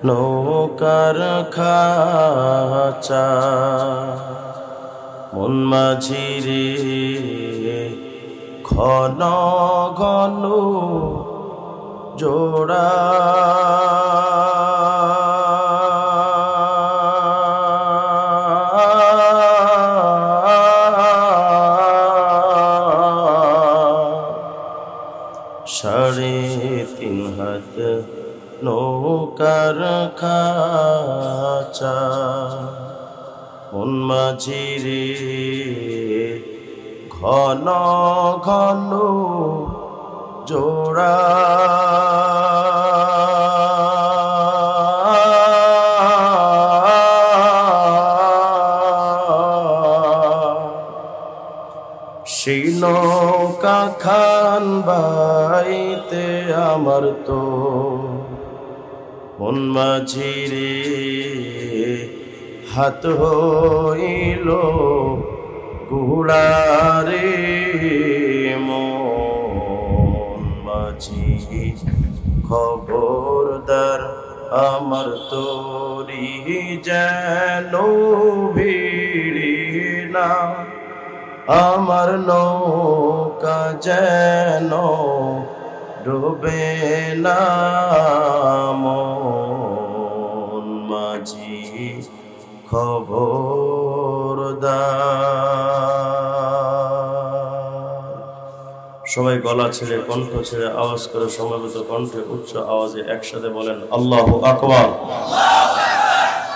নৌকার খাঁচা মন মাঝি রে ঘন ঘন জোড়া সাড়ে তিন হাত নৌকার খাঁচা মন মাঝি রে ঘন ঘন জোড়া সেই নৌকা খান বাইতে আমার তো মন মাঝি রে হাত হইল গুড়ারে মন মাঝি খবরদার আমার তোরি যেন ভিড়ি না আমার নৌকা যেন ডুবে না মন মাঝি খবরদার। সবাই গলা ছেড়ে কণ্ঠ ছেড়ে আওয়াজ করে সমবেত কণ্ঠে উচ্চ আওয়াজে একসাথে বলেন আল্লাহু আকবার।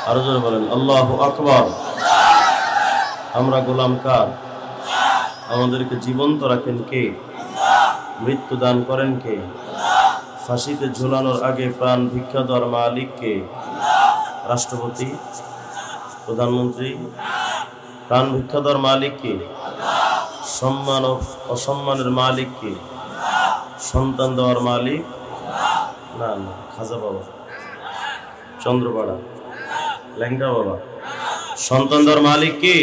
আরো জোরে বলেন আল্লাহু আকবার। আমরা গোলাম কার? আমাদেরকে জীবন্ত রাখেন কে? মৃত্যু দান করেন কে? ফাঁসিতে ঝুলানোর আগে প্রাণ ভিক্ষা দেওয়ার মালিক কে? রাষ্ট্রপতি, প্রধানমন্ত্রী? প্রাণ ভিক্ষা দেওয়ার মালিক কে? সম্মান ও অসম্মানের মালিক কে? সন্তান দেওয়ার মালিক? না না, খাজা বাবা, চন্দ্রপাড়া, ল্যাংটা বাবা। সন্তান দেওয়ার মালিক কে?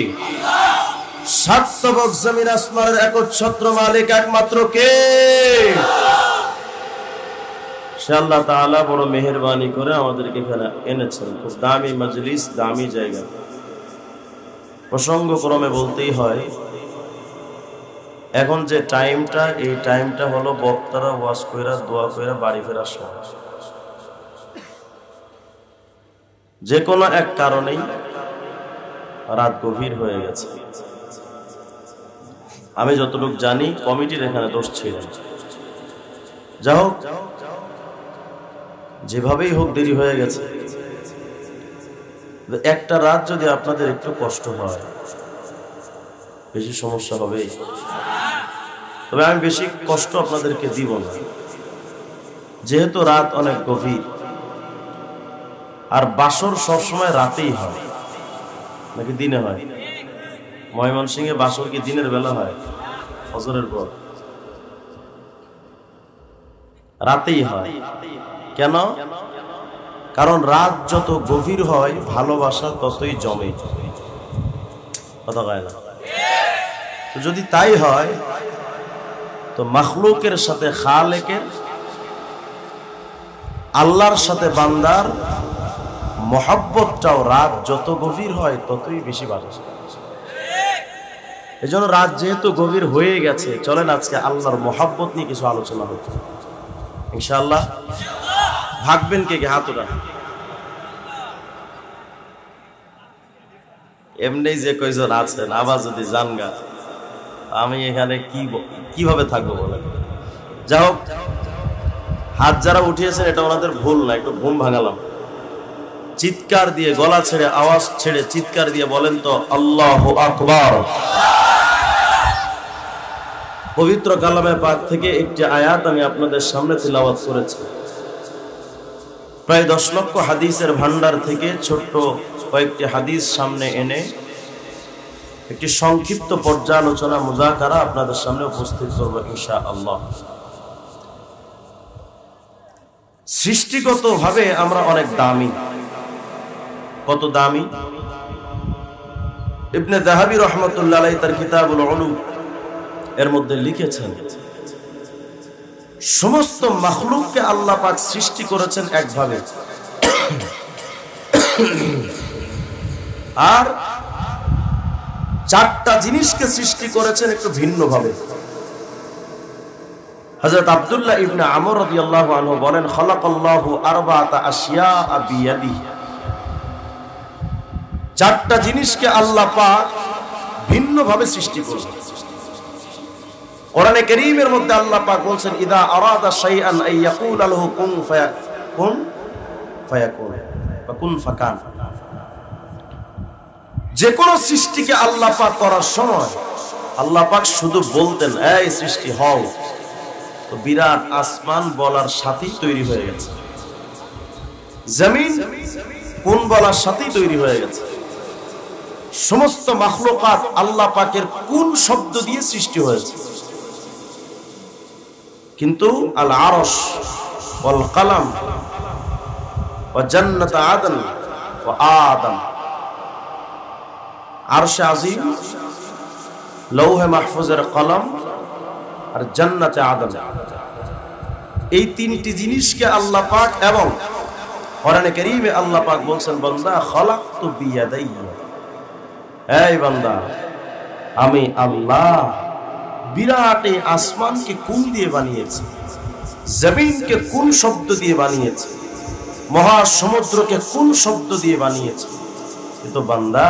সাতবক জমিন আসমানের একচ্ছত্র মালিক একমাত্র কে? সে আল্লাহ তাআলা বড় মেহেরবানি করে আমাদেরকে এখানে এনেছেন। খুব দামি মজলিস, দামি জায়গা। প্রসঙ্গক্রমে বলতেই হয়, এখন যে টাইমটা, এই টাইমটা হলো বক্তারা ওয়াজ কইরা দোয়া কইরা বাড়ি ফেরার সময়। যে কোনো এক কারণেই রাত গভীর হয়ে গেছে। আমি যতটুকু জানি কমিটির এখানে দোষ ছিল। যা হোক, যেভাবেই হোক দেরি হয়ে গেছে। একটা রাত যদি আপনাদের একটু কষ্ট হয়, বেশি সমস্যা হবে। তবে আমি বেশি কষ্ট আপনাদেরকে দিব না, যেহেতু রাত অনেক গভীর। আর বাসর সবসময় রাতেই হয় নাকি দিনে হয়? ময়মনসিংহে বাসর কি দিনের বেলা হয়? ফজরের পর? রাতেই হয়। কেন? কারণ রাত যত গভীর হয় ভালোবাসা ততই জমে। কথা কয় না? তো যদি তাই হয়, তো মাখলুকের সাথে খালেকের, আল্লাহর সাথে বান্দার মহব্বতটাও রাত যত গভীর হয় ততই বেশি বাড়ে। এই জন্য রাত যেহেতু গভীর হয়ে গেছে, চলেন আজকে আল্লাহর মহব্বত নিয়ে কিছু আলোচনা হচ্ছে ইনশাআল্লাহ। ভাগবেন কে কে? হাত উঠান। এমনি যে কয়জন আছেন, আবার যদি জানগা, আমি এখানে কিভাবে থাকবো বলেন? যাই হোক, হাত যারা উঠিয়েছেন এটা ওনাদের ভুল না, একটু ঘুম ভাঙালাম। চিৎকার দিয়ে, গলা ছেড়ে, আওয়াজ ছেড়ে চিৎকার দিয়ে বলেন তো আল্লাহু আকবার। পবিত্র কালামে পাক থেকে একটি আয়াত আমি আপনাদের সামনে তিলাওয়াত করেছি। প্রায় 10 লক্ষ হাদিসের ভান্ডার থেকে ছোট্ট কয়েকটি হাদিস সামনে এনে একটি সংক্ষিপ্ত পর্যালোচনা, মুযাকারা আপনাদের সামনে উপস্থিত করব ইনশাআল্লাহ। সৃষ্টিগতভাবে আমরা অনেক দামি। কত দামি? ইবনে যাহাবী রাহমাতুল্লাহ আলাইহি তার কিতাবুল উলুম এর মধ্যে লিখেছেন, সমস্ত মাখলুককে আল্লাহ পাক সৃষ্টি করেছেন একভাবে, আর চারটা জিনিসকে সৃষ্টি করেছেন একটু ভিন্নভাবে। হযরত আব্দুল্লাহ ইবনে আমর রাদিয়াল্লাহু আনহু বলেন, খালাকাল্লাহু আরবাআতা আশিয়া বিয়াদিহি। চারটা জিনিসকে আল্লাহ পাক ভিন্নভাবে সৃষ্টি করেছেন। কোরআনে কারীমের মধ্যে আল্লাহ পাক বলেন, ইদা আরাদা শাইআন আন ইয়াকুলা লাহু কুন ফায়াকুন বা কুন ফাকান। যে কোন সৃষ্টিকে আল্লাহ পাক করার সময় আল্লাহ পাক শুধু বলতেন, এই সৃষ্টি হও, তো বিরাট আসমান বলার সাথেই তৈরি হয়ে গেছে, জমিন কোন বলার সাথেই তৈরি হয়ে গেছে। সমস্ত মাখলুকাত আল্লাহ পাকের কোন শব্দ দিয়ে সৃষ্টি হয়েছে। কিন্তু আল আরশ ওয়াল কলম ওয়া জান্নাত আদন ওয়া আদম, আরশে আজিম, লৌহে মাহফুজের কলম আর জান্নাতে আদম, এই তিনটি জিনিসকে আল্লাহ পাক এবং কোরআনে কারীমে আল্লাহ পাক বলছেন, বান্দা খালাকতু বিয়াদাইয়া, এই বান্দা আমি আল্লাহ বিরাট এই আসমানকে কোন দিয়ে বানিয়েছি, জমিনকে কোন শব্দ দিয়ে বানিয়েছি, মহাসমুদ্রকে কোন শব্দ দিয়ে বানিয়েছি। কিন্তু বান্দা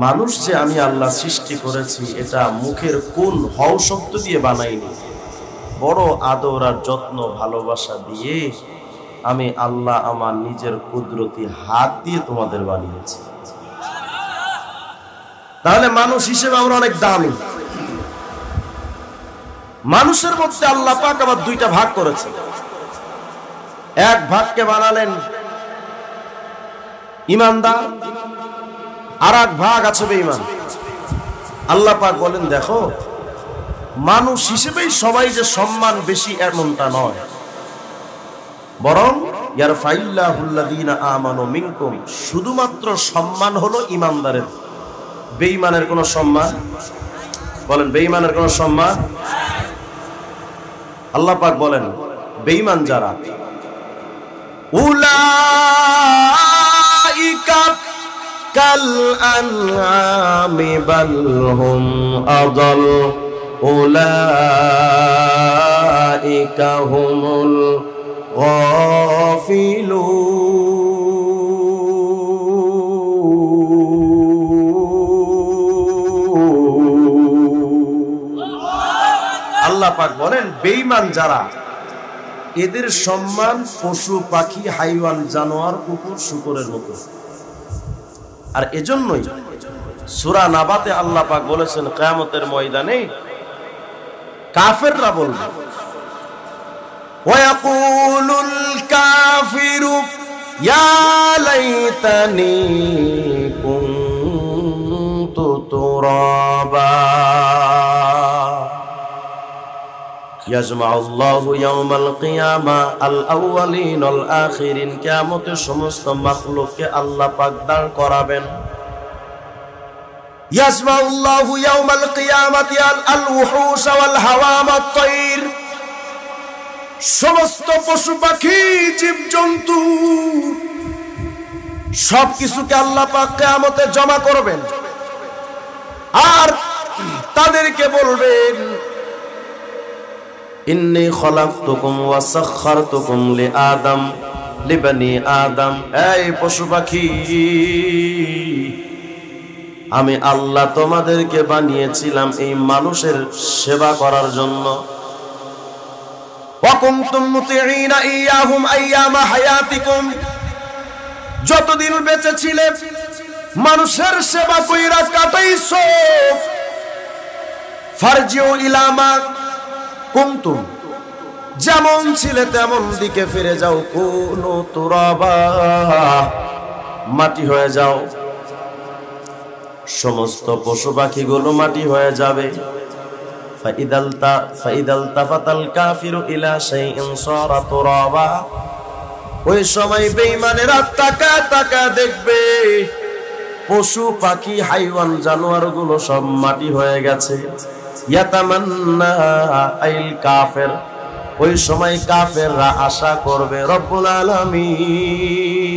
মানুষ যে আমি আল্লাহ সৃষ্টি করেছি এটা মুখের কোন হও শব্দ দিয়ে বানাইনি, বড় আদর আর যত্ন ভালোবাসা দিয়ে আমি আল্লাহ আমার নিজের কুদরতি হাত দিয়ে তোমাদের বানিয়েছি। তাহলে মানুষ হিসেবে আমরা অনেক দামি। মানুষের মধ্যে আল্লাহ পাক আবার দুইটা ভাগ করেছে। এক ভাগকে বানালেন ঈমানদার, আর এক ভাগ আছে বেঈমান। আল্লাহ পাক বলেন, দেখো মানুষ হিসেবেই সবাই যে সম্মান বেশি এমনটা নয়, বরং ইয়ারফাইল্লাহুল্লাযীনা আমানু মিনকুম, শুধুমাত্র সম্মান হলো ঈমানদারের, বেঈমানের কোনো সম্মান, বলেন বেঈমানের কোনো সম্মান। আল্লাহ পাক বলেন বেঈমান যারা, উলাইকা কাল আনআমি বাল হুম আযাল, উলাইকা হুমুল গাফিলুন। আল্লাহ পাক বলেন বেঈমান যারা, এদের সম্মান পশু পাখি হাইওয়ান জানোয়ার কুকুর শুকরের মতো। আর এজন্যই সূরা নাবাতে আল্লাহ পাক বলেছেন, কিয়ামতের ময়দানে কাফেররা বলবে, ওয়ায়াকুলুল কাফিরু ইয়া লাইতানি কুনতু তুরাবা, ইয়াজমাউল্লাহু ইয়াওমাল কিয়ামা আল আউয়ালিন ওয়াল আখিরিন, কিয়ামতে সমস্ত মাখলুককে আল্লাহ পাক দাঁড় করাবেন। ইয়াজমাউল্লাহু ইয়াওমাল কিয়ামাতি আল উহুশ ওয়াল হাওয়াম ওয়াত তায়র, সমস্ত পশু পাখি জীবজন্তু সবকিছুকে আল্লাহ পাক কিয়ামতে জমা করবেন। আর তাদেরকে বলবেন, ইন্নী খলাকতুকুম ওয়া সাখখারতুকুম লিআদম লিবানি আদম, এই পশু পাখি আমি আল্লাহ তোমাদেরকে বানিয়েছিলাম এই মানুষের সেবা করার জন্য। ওয়া কুনতুম মুতিঈনা ইয়াহুম আইয়ামা হায়াতিকুম, যতদিন বেঁচে ছিলে মানুষের সেবা কইরা কাটাইছো। ফারজিউ ইলা মা কুনতুম, যেমন ছিলে তেমন দিকে ফিরে যাও। কুনু তুরাবা, মাটি হয়ে যাও। সমস্ত পশু পাখিগুলো মাটি হয়ে যাবে। ফাইদাল তাফাতাল কাফিরু ইলা শাইইন সারা তুরাবা, ওই সময় বেঈমানেরা তাকায় তাকায় দেখবে পশু পাখি হাইওয়ান জানোয়ার গুলো সব মাটি হয়ে গেছে। ইয়াতামান্না আইল কাফের, ওই সময় কাফেররা আশা করবে রব্বুল আলামিন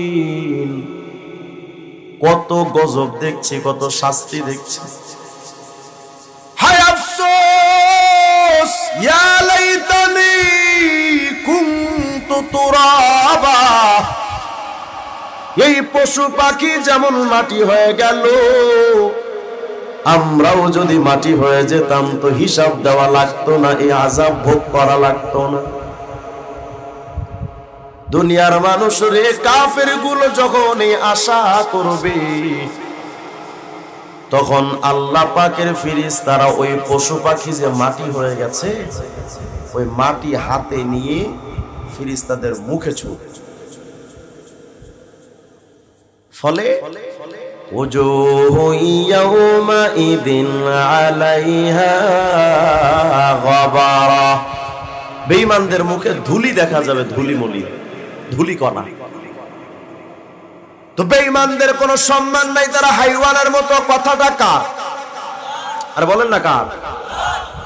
কত গজব দেখছি, কত শাস্তি দেখছি, হায় আফসোস, ইয়া লাইতানি কুনতু তুরাবা। এই পশু পাখি যেমন মাটি হয়ে গেল, আমরাও যদি মাটি হয়ে যেতাম তো হিসাব দেওয়া লাগতো না, এই আযাব ভোগ করা লাগতো না। দুনিয়ার মানুষরে কাফের গুলো যখন এই আশা করবে, তখন আল্লাহ পাকের ফেরেশতারা ওই পশু পাখি যে মাটি হয়ে গেছে ওই মাটি হাতে নিয়ে ফেরেশতাদের মুখে ছুঁড়ে, ফলে ওজুহু ইয়াউমাইদিন আলাইহা গাবারা, বেঈমানদের মুখে ধুলি দেখা যাবে, ধুলিমলি, ধুলিকণা। তো বেঈমানদের কোনো সম্মান নাই, তারা হাইওয়ানের মতো। কথাটা কার? আর বলেন না কার?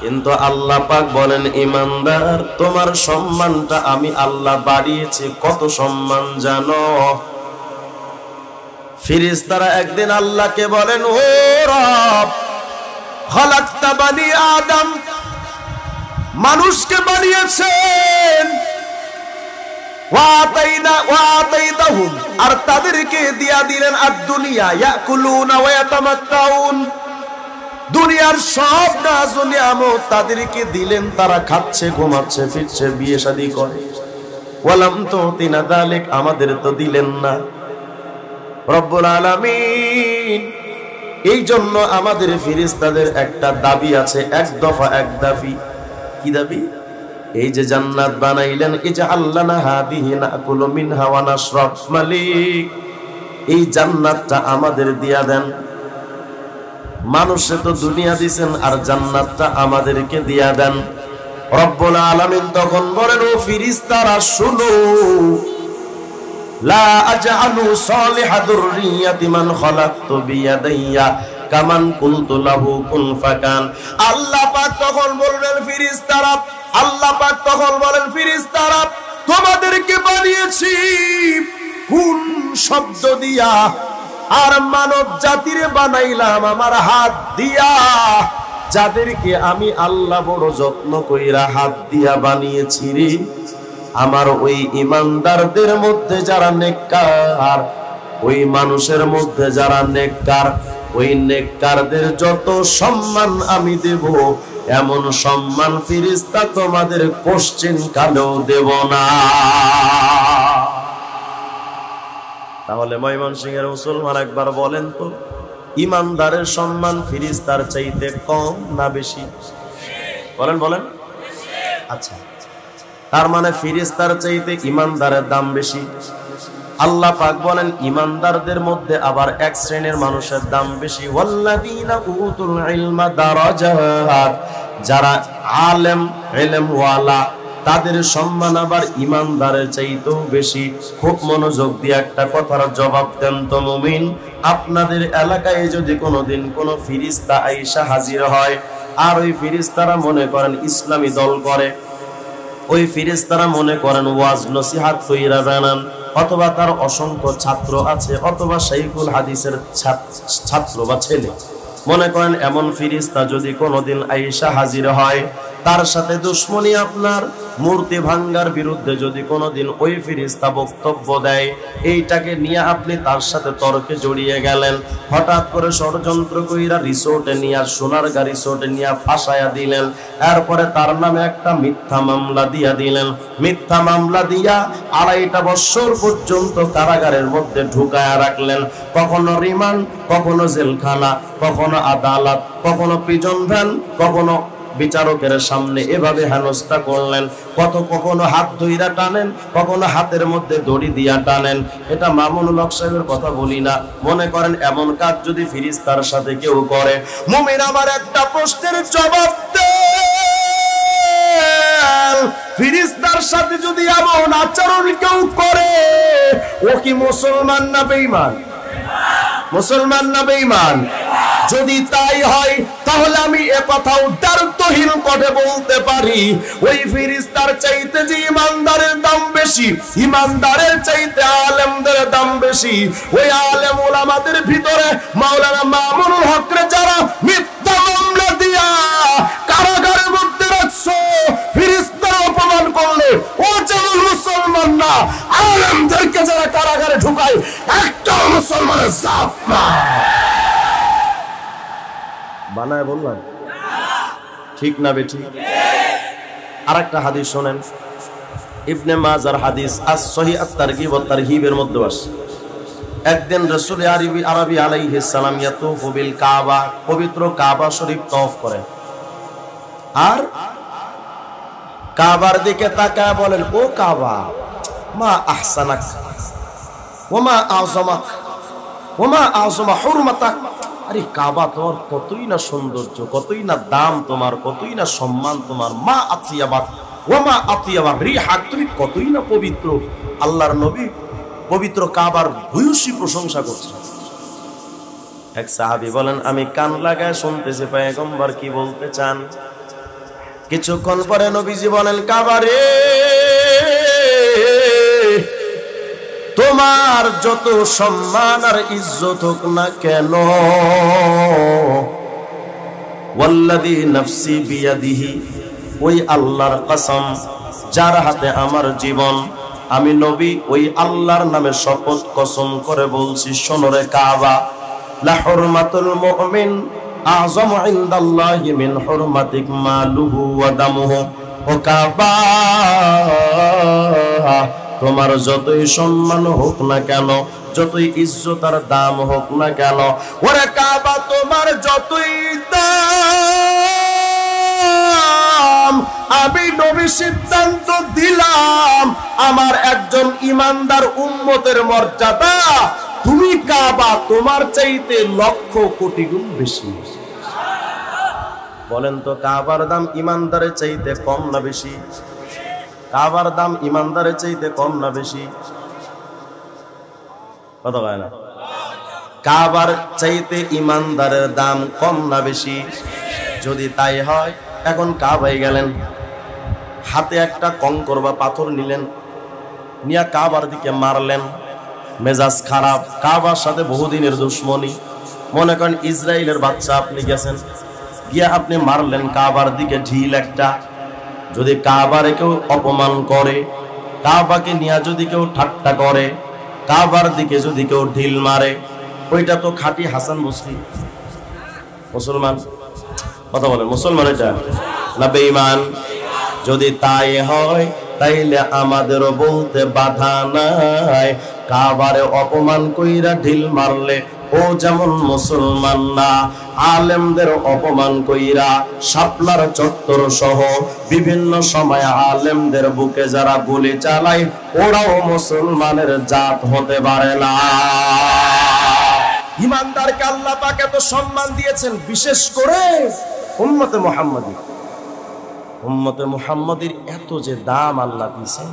কিন্তু আল্লাহ পাক বলেন, ঈমানদার তোমার সম্মানটা আমি আল্লাহ বাড়িয়েছি। কত সম্মান জানো? ফেরেশতারা একদিন আল্লাহকে বলেন, ও রব, খালাকতা বানি আদম, মানুষকে বানিয়েছেন, ওয়াতাইতাহুম, আর তাদেরকে দিয়া দিলেন আদ-দুনিয়া ইয়াকুলুনা ওয়া ইয়াতামাত্তাউন, দুনিয়ার সব নাজ ও নিয়ামত তাদেরকে দিলেন, তারা খাচ্ছে, ঘুমাচ্ছে, ফিরছে, বিয়ে শাদী করে। ওয়ালাম তুতিনা যালিক, আমাদের তো দিলেন না। রব্বুল আলামিন এই জন্য আমাদের ফেরেশতাদের একটা দাবি আছে, এক দফা এক দাবি। কি দাবি? এই যে জান্নাত বানাইলেন, ইজআল লানা হাদিহি নাকুলু মিনহা ওয়া নাশরাব, মালিক এই জান্নাতটা আমাদের দিয়া দেন। মানুষে তো দুনিয়া দিবেন, আর জান্নাতটা আমাদেরকে দিয়া দেন। রব্বুল আলামিন তখন বলেন, ও ফেরেশতারা শুনো, লা আজআলু সালিহা যুররিয়াতি মান খালাকতু বিয়াদাইয়া কামান কুনতু লাহু কুন ফাকান। আল্লাহ পাক তখন বললেন ফেরেশতারা, আল্লাহ পাক তখন বলেন ফেরেশতারা, তোমাদেরকে বানিয়েছি কুন শব্দ দিয়া, আর মানব জাতিরে বানাইলাম আমার হাত দিয়া। যাদেরকে আমি আল্লাহ বড় যত্ন কইরা হাত দিয়া বানিয়েছি রে, আমার ওই ঈমানদারদের মধ্যে যারা নেককার, ওই মানুষের মধ্যে যারা নেককার, ওই নেককারদের যত সম্মান আমি দেব, এমন সম্মান ফেরেশতা তোমাদের কোশ্চেন কালেও দেব না। তাহলে ময়মনসিংহের মুসলমান একবার বলেন তো, ঈমানদারের সম্মান ফেরেশতার চাইতে কম না বেশি? বলেন বলেন। আচ্ছা, তার মানে ফেরেশতার চাইতে ঈমানদারের দাম বেশি। আল্লাহ পাক বলেন ঈমানদারদের মধ্যে আবার এক শ্রেণীর মানুষের দাম বেশি। ওয়াল্লাযীনা উতুল ইলমা দারাজাত, যারা আলেম, ইলম ওয়ালা, তাদের সম্মান আবার ঈমানদারের চাইতেও বেশি। খুব মনোযোগ দিয়ে একটা কথার জবাব দেন তো মুমিন, আপনাদের এলাকায় যদি কোনোদিন কোনো ফেরেশতা আয়েশা হাজির হয়, আর ওই ফেরেশতারা মনে করেন ইসলামী দল করে, ওই ফেরেশতারা মনে করেন ওয়াজ নসিহত কইরা বানান, অথবা তার অসংখ্য ছাত্র আছে, অথবা শাইখুল হাদিসের ছাত্র বা ছেলে, মনে করেন এমন ফেরেশতা যদি কোনোদিন আয়েশা হাজির হয়, তার সাথে দুশ্মনী আপনার, মূর্তি ভাঙ্গার বিরুদ্ধে যদি কোনোদিন ওই ফেরেশতা বক্তব্য দেয়, এইটাকে নিয়ে আপনি তার সাথে তর্কে জড়িয়ে গেলেন, হঠাৎ করে ষড়যন্ত্র কইরা রিসোর্টে নিয়ে, সোনারগাঁ রিসোর্টে নিয়ে ফাঁসায়া দিলেন, এরপরে তার নামে একটা মিথ্যা মামলা দিয়া দিলেন, মিথ্যা মামলা দিয়া 2.5 বছর পর্যন্ত কারাগারের মধ্যে ঢুকায়া রাখলেন, কখনো রিমান্ড, কখনো জেলখানা, কখনো আদালত, কখনো প্রিজন ভ্যান, কখনো বিচারকের সামনে এভাবে হেনস্থা করলেন, কখনো হাত ধইরা টানেন, কখনো হাতের মধ্যে দড়ি দিয়া টানেন। এটা মামুনুল হক সাহেবের কথা বলি না, মনে করেন এমন কাজ যদি ফেরেশতার সাথে কেউ করে, মুমিন আমার একটা প্রশ্নের জবাব দেন, ফেরেশতার সাথে যদি এমন আচরণ কেউ করে, ও কি মুসলমান না বেঈমান? মুসলমান না বেঈমান? যদি তাই হয় তাহলে আমি এ কথা উদ্দারতহীন করে বলতে পারি, ওই ফেরেশতার চাইতে যে ইমানদারের দাম বেশি, ইমানদারের চাইতে আলেমদের দাম বেশি। ওই আলেম ওলামাদের ভিতরে মাওলানা মামুনুল হকরে যারা মিথ্যা মামলা দিয়া কারাগারের মধ্যে রাখছো, ফেরেশতার অপমান করলে ও যেমন মুসলমান না, আলেমদেরকে যারা কারাগারে ঢুকায় একটা মুসলমানের জাত না। বানায় বললাম ঠিক না বেঠি? আরেকটা হাদিস শোনেন, ইবনে মাজার হাদিস আস-সহিহ আত-তারগিব ওয়া তারহিবের মধ্যে আছে। একদিন রাসূল আরবি আলাইহিস সালাম ইয়াতুফু বিল কাবা, পবিত্র কাবা শরীফ তওয়াফ করেন, আর কাবার দিকে তাকায় বলেন, ও কাবা, মা আহসানাক ওয়া মা আযমাক ওয়া মা আযমা হুরমাতাক। আরে কাবা, তোমার কতই না সৌন্দর্য, কতই না দাম তোমার, কতই না সম্মান তোমার। মা আতিয়াবাক ওয়া মা আতিয়াবা রিহাক, তুমি কতই না পবিত্র। আল্লাহর নবী পবিত্র কাবার ভূয়সী প্রশংসা করছেন। এক সাহাবী বলেন, আমি কান লাগায় শুনতেছি পয়গম্বর কি বলতে চান। কিছুক্ষণ পরে নবীজি বলেন, কাবারে, তোমার যত সম্মান আর ইজ্জত হোক না কেন, ওয়াল্লাযী নাফসি বিয়াদিহি, ওই আল্লাহর কসম যার হাতে আমার জীবন, আমি নবী ওই আল্লাহর নামে শপথ কসম করে বলছি, শোনো রে কাবা, লা হুরমাতুল মুমিন আযমু ইনদাল্লাহি মিন হুরমাতিক মালুহু ওয়া দামুহু। ও কাবা, তোমার যতই সম্মান হোক না কেন, যতই ইজ্জত আর দাম হোক না কেন, ওরে কাবা, তোমার যতই দাম, আমি নবী সিদ্ধান্ত দিলাম, আমার একজন ইমানদার উম্মতের মর্যাদা তুমি কাবা তোমার চাইতে লক্ষ কোটি গুণ বেশি। বলেন তো, কাবার দাম ইমানদারের চাইতে কম না বেশি? কাবার দাম ইমানদারের চাইতে কম না বেশি? কথা বলে না? কাবার চাইতে ইমানদারের দাম কম না বেশি? যদি তাই হয়, এখন কাবায় গেলেন, হাতে একটা কঙ্কর বা পাথর নিলেন, নিয়া কাবার দিকে মারলেন, মেজাজ খারাপ, কাবার সাথে বহুদিনের দুশ্মনী, মনে করেন ইসরায়েলের বাচ্চা আপনি গেছেন, গিয়া আপনি মারলেন কাবার দিকে ঢিল একটা। যদি কাবারে কেউ অপমান করে, কাবাকে নিয়ে যদি কেউ ঠাট্টা করে, কাবার দিকে যদি কেউ ঢিল মারে, ওইটা তো খাঁটি হাসান বসরি মুসলমান। কথা বলেন, মুসলমান এটা না বেঈমান? যদি তাই হয় তাইলে আমাদেরও বলতে বাধা নাই, কাবারে অপমান কইরা ঢিল মারলে ও যেমন মুসলমান না, আলেমদের অপমান কইরা শাপলার চত্বর সহ বিভিন্ন সময় আলেমদের বুকে যারা গুলি চালায়, ওরাও মুসলমানের জাত হতে পারে না। ইমানদারকে আল্লাহ পাক এত সম্মান দিয়েছেন, বিশেষ করে উম্মতে মুহাম্মাদী। উম্মতে মুহাম্মাদীর এত যে দাম আল্লাহ দিয়েছেন,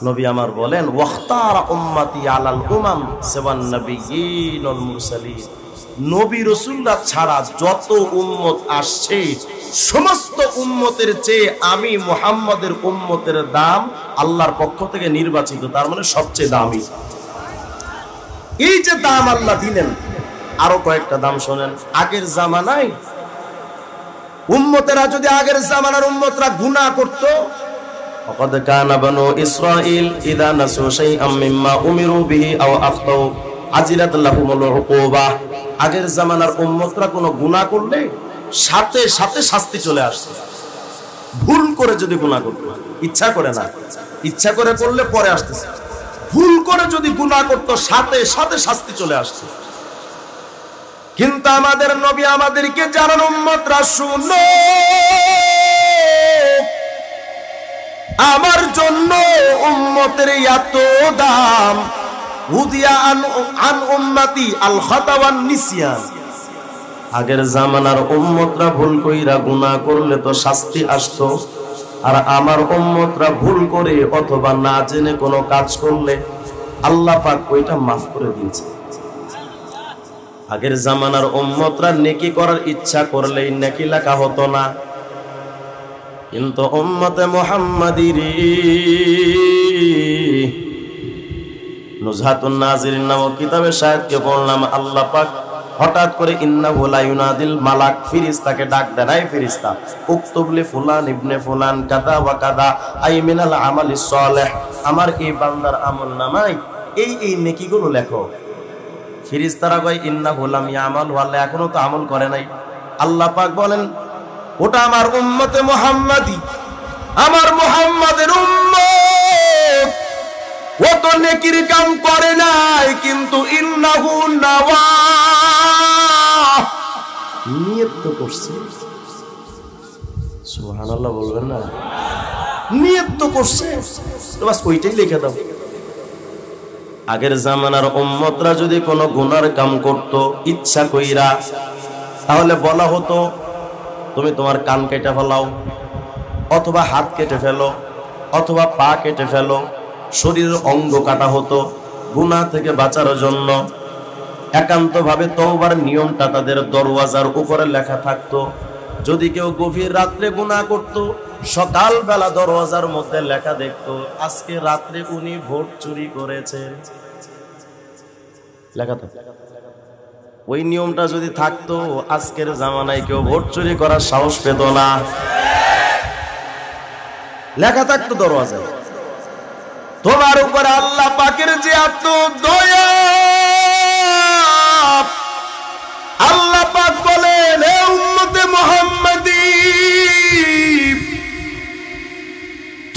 নবী আমার বলেন, ওয়াখতারা উম্মতি আলাল উমাম সিওয়ান নাবিয়্যিন ওয়াল মুরসালিন। নবী রাসূলরা ছাড়া যত উম্মত আসছে, সমস্ত উম্মতের চেয়ে আমি মুহাম্মাদের উম্মতের দাম আল্লাহর পক্ষ থেকে নির্বাচিত, তার মানে সবচেয়ে দামি। এই যে দাম আল্লাহ দিলেন, আরো কয়েকটা দাম শোনেন। আগের জামানায় উম্মতেরা যদি আগের জামানার উম্মতরা গুনাহ করত, وقد كان بنو إسرائيل إذا نسوا شيئا مما أمروا به أو أخطأوا عجلت لهم العقوبة। আগের জামানার উম্মতরা কোনো গুনাহ করলে সাথে সাথে শাস্তি চলে আসছে। ভুল করে যদি গুনাহ করত, ইচ্ছা করে না, ইচ্ছা করে করলে পরে আসতেছে, ভুল করে যদি গুনাহ করত সাথে সাথে শাস্তি চলে আসছে। কিন্তু আমাদের নবী আমাদেরকে জানান, উম্মতরা শুনো, আমার জন্য উম্মতের এত দাম, উদিয়া আন উম্মতি আল খাতা ওয়ান নিসিয়ান। আগের জামানার উম্মতরা ভুল কইরা গুনাহ করলে তো শাস্তি আসতো, আর আমার উম্মতরা ভুল করে অথবা না জেনে কোনো কাজ করলে আল্লাহ পাক ওইটা মাফ করে দিয়েছে। আগের জামানার উম্মতরা নেকি করার ইচ্ছা করলেই নেকি লেখা হতো না, কিন্তু উম্মতে মুহাম্মাদির নুজহাতুন নাজিরিন নামক কিতাবে শায়দকে বললাম আল্লাহ পাক হঠাৎ করে ইন্নাহু লা ইউনাদিল মালাক, ফেরেশতাকে ডাক দেন, এই ফেরেশতা উকতুবলি ফুলান ইবনে ফুলান কাদা ওয়া কাদা আই মিনাল আমালিস সালেহ, আমার এই বান্দার আমলনামায় এই নেকিগুলো লেখো। ফেরেশতারা কয় ইন্নাহু লাম ইয়ামাল, ওয়াল্লাহ এখনো তো আমল করে নাই। আল্লাহ পাক বলেন ওটা আমার উম্মতে মুহাম্মাদি, আমার মুহাম্মাদের উম্মত, ও তো নেকির কাম করে নাই, কিন্তু ইন্নাহু নাওয়া, নিয়ত তো করছে। সুবহানাল্লাহ বলবেন না? নিয়ত তো করছে, তো বাস ওইটাই লিখে দাও। আগের জামানার উম্মতরা যদি কোনো গুনার কাম করত ইচ্ছা কইরা, তাহলে বলা হতো তুমি তোমার কান কেটে ফেলাও, অথবা হাত কেটে ফেলো, অথবা পা কেটে ফেলো, শরীরের অঙ্গ কাটা হতো গুনাহ থেকে বাঁচার জন্য। একান্তভাবে তওবার নিয়মটা তাদের দরওয়াজার উপরে লেখা থাকতো। যদি কেউ গভীর রাত্রে গুনাহ করত, সকালবেলা দরওয়াজার মধ্যে লেখা দেখতো আজকে রাত্রে উনি ভোট চুরি করেছেন, লেখা থাকতো। ওই নিয়মটা যদি থাকতো আজকের জামানায় কেউ ভোট চুরি করার সাহস পেত না, লেখা থাকতো দরওয়াজায়। তোমার উপর আল্লাহ পাকের যে এত দয়া, আল্লাহ পাক বলেন হে উম্মতে মুহাম্মাদি,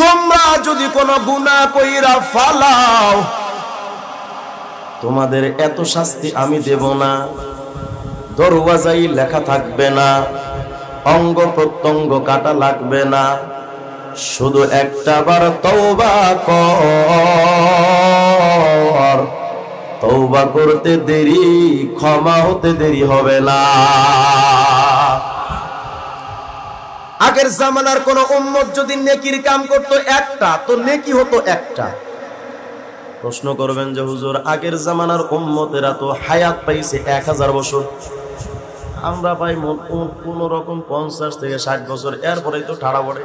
তোমরা যদি কোনো গুনাহ কইরা ফালাও, তোমাদের এত শাস্তি আমি দেব না। দরওয়াজায় লেখা থাকবে না, অঙ্গ প্রত্যঙ্গ কাটা লাগবে না, শুধু একটা বার তওবা কর, তওবা করতে দেরি ক্ষমা হতে দেরি হবে না। আগের জামানার কোন উম্মত যদি নেকির কাম করত একটা, তো নেকি হতো একটা। প্রশ্ন করবেন যে হুজুর আগের জামানার উম্মতেরা তো হায়াত পাইছে 1000 বছর, আমরা পাই কোন রকম 50 থেকে 60 বছর, এরপরেই তো ঠাড়া পড়ে।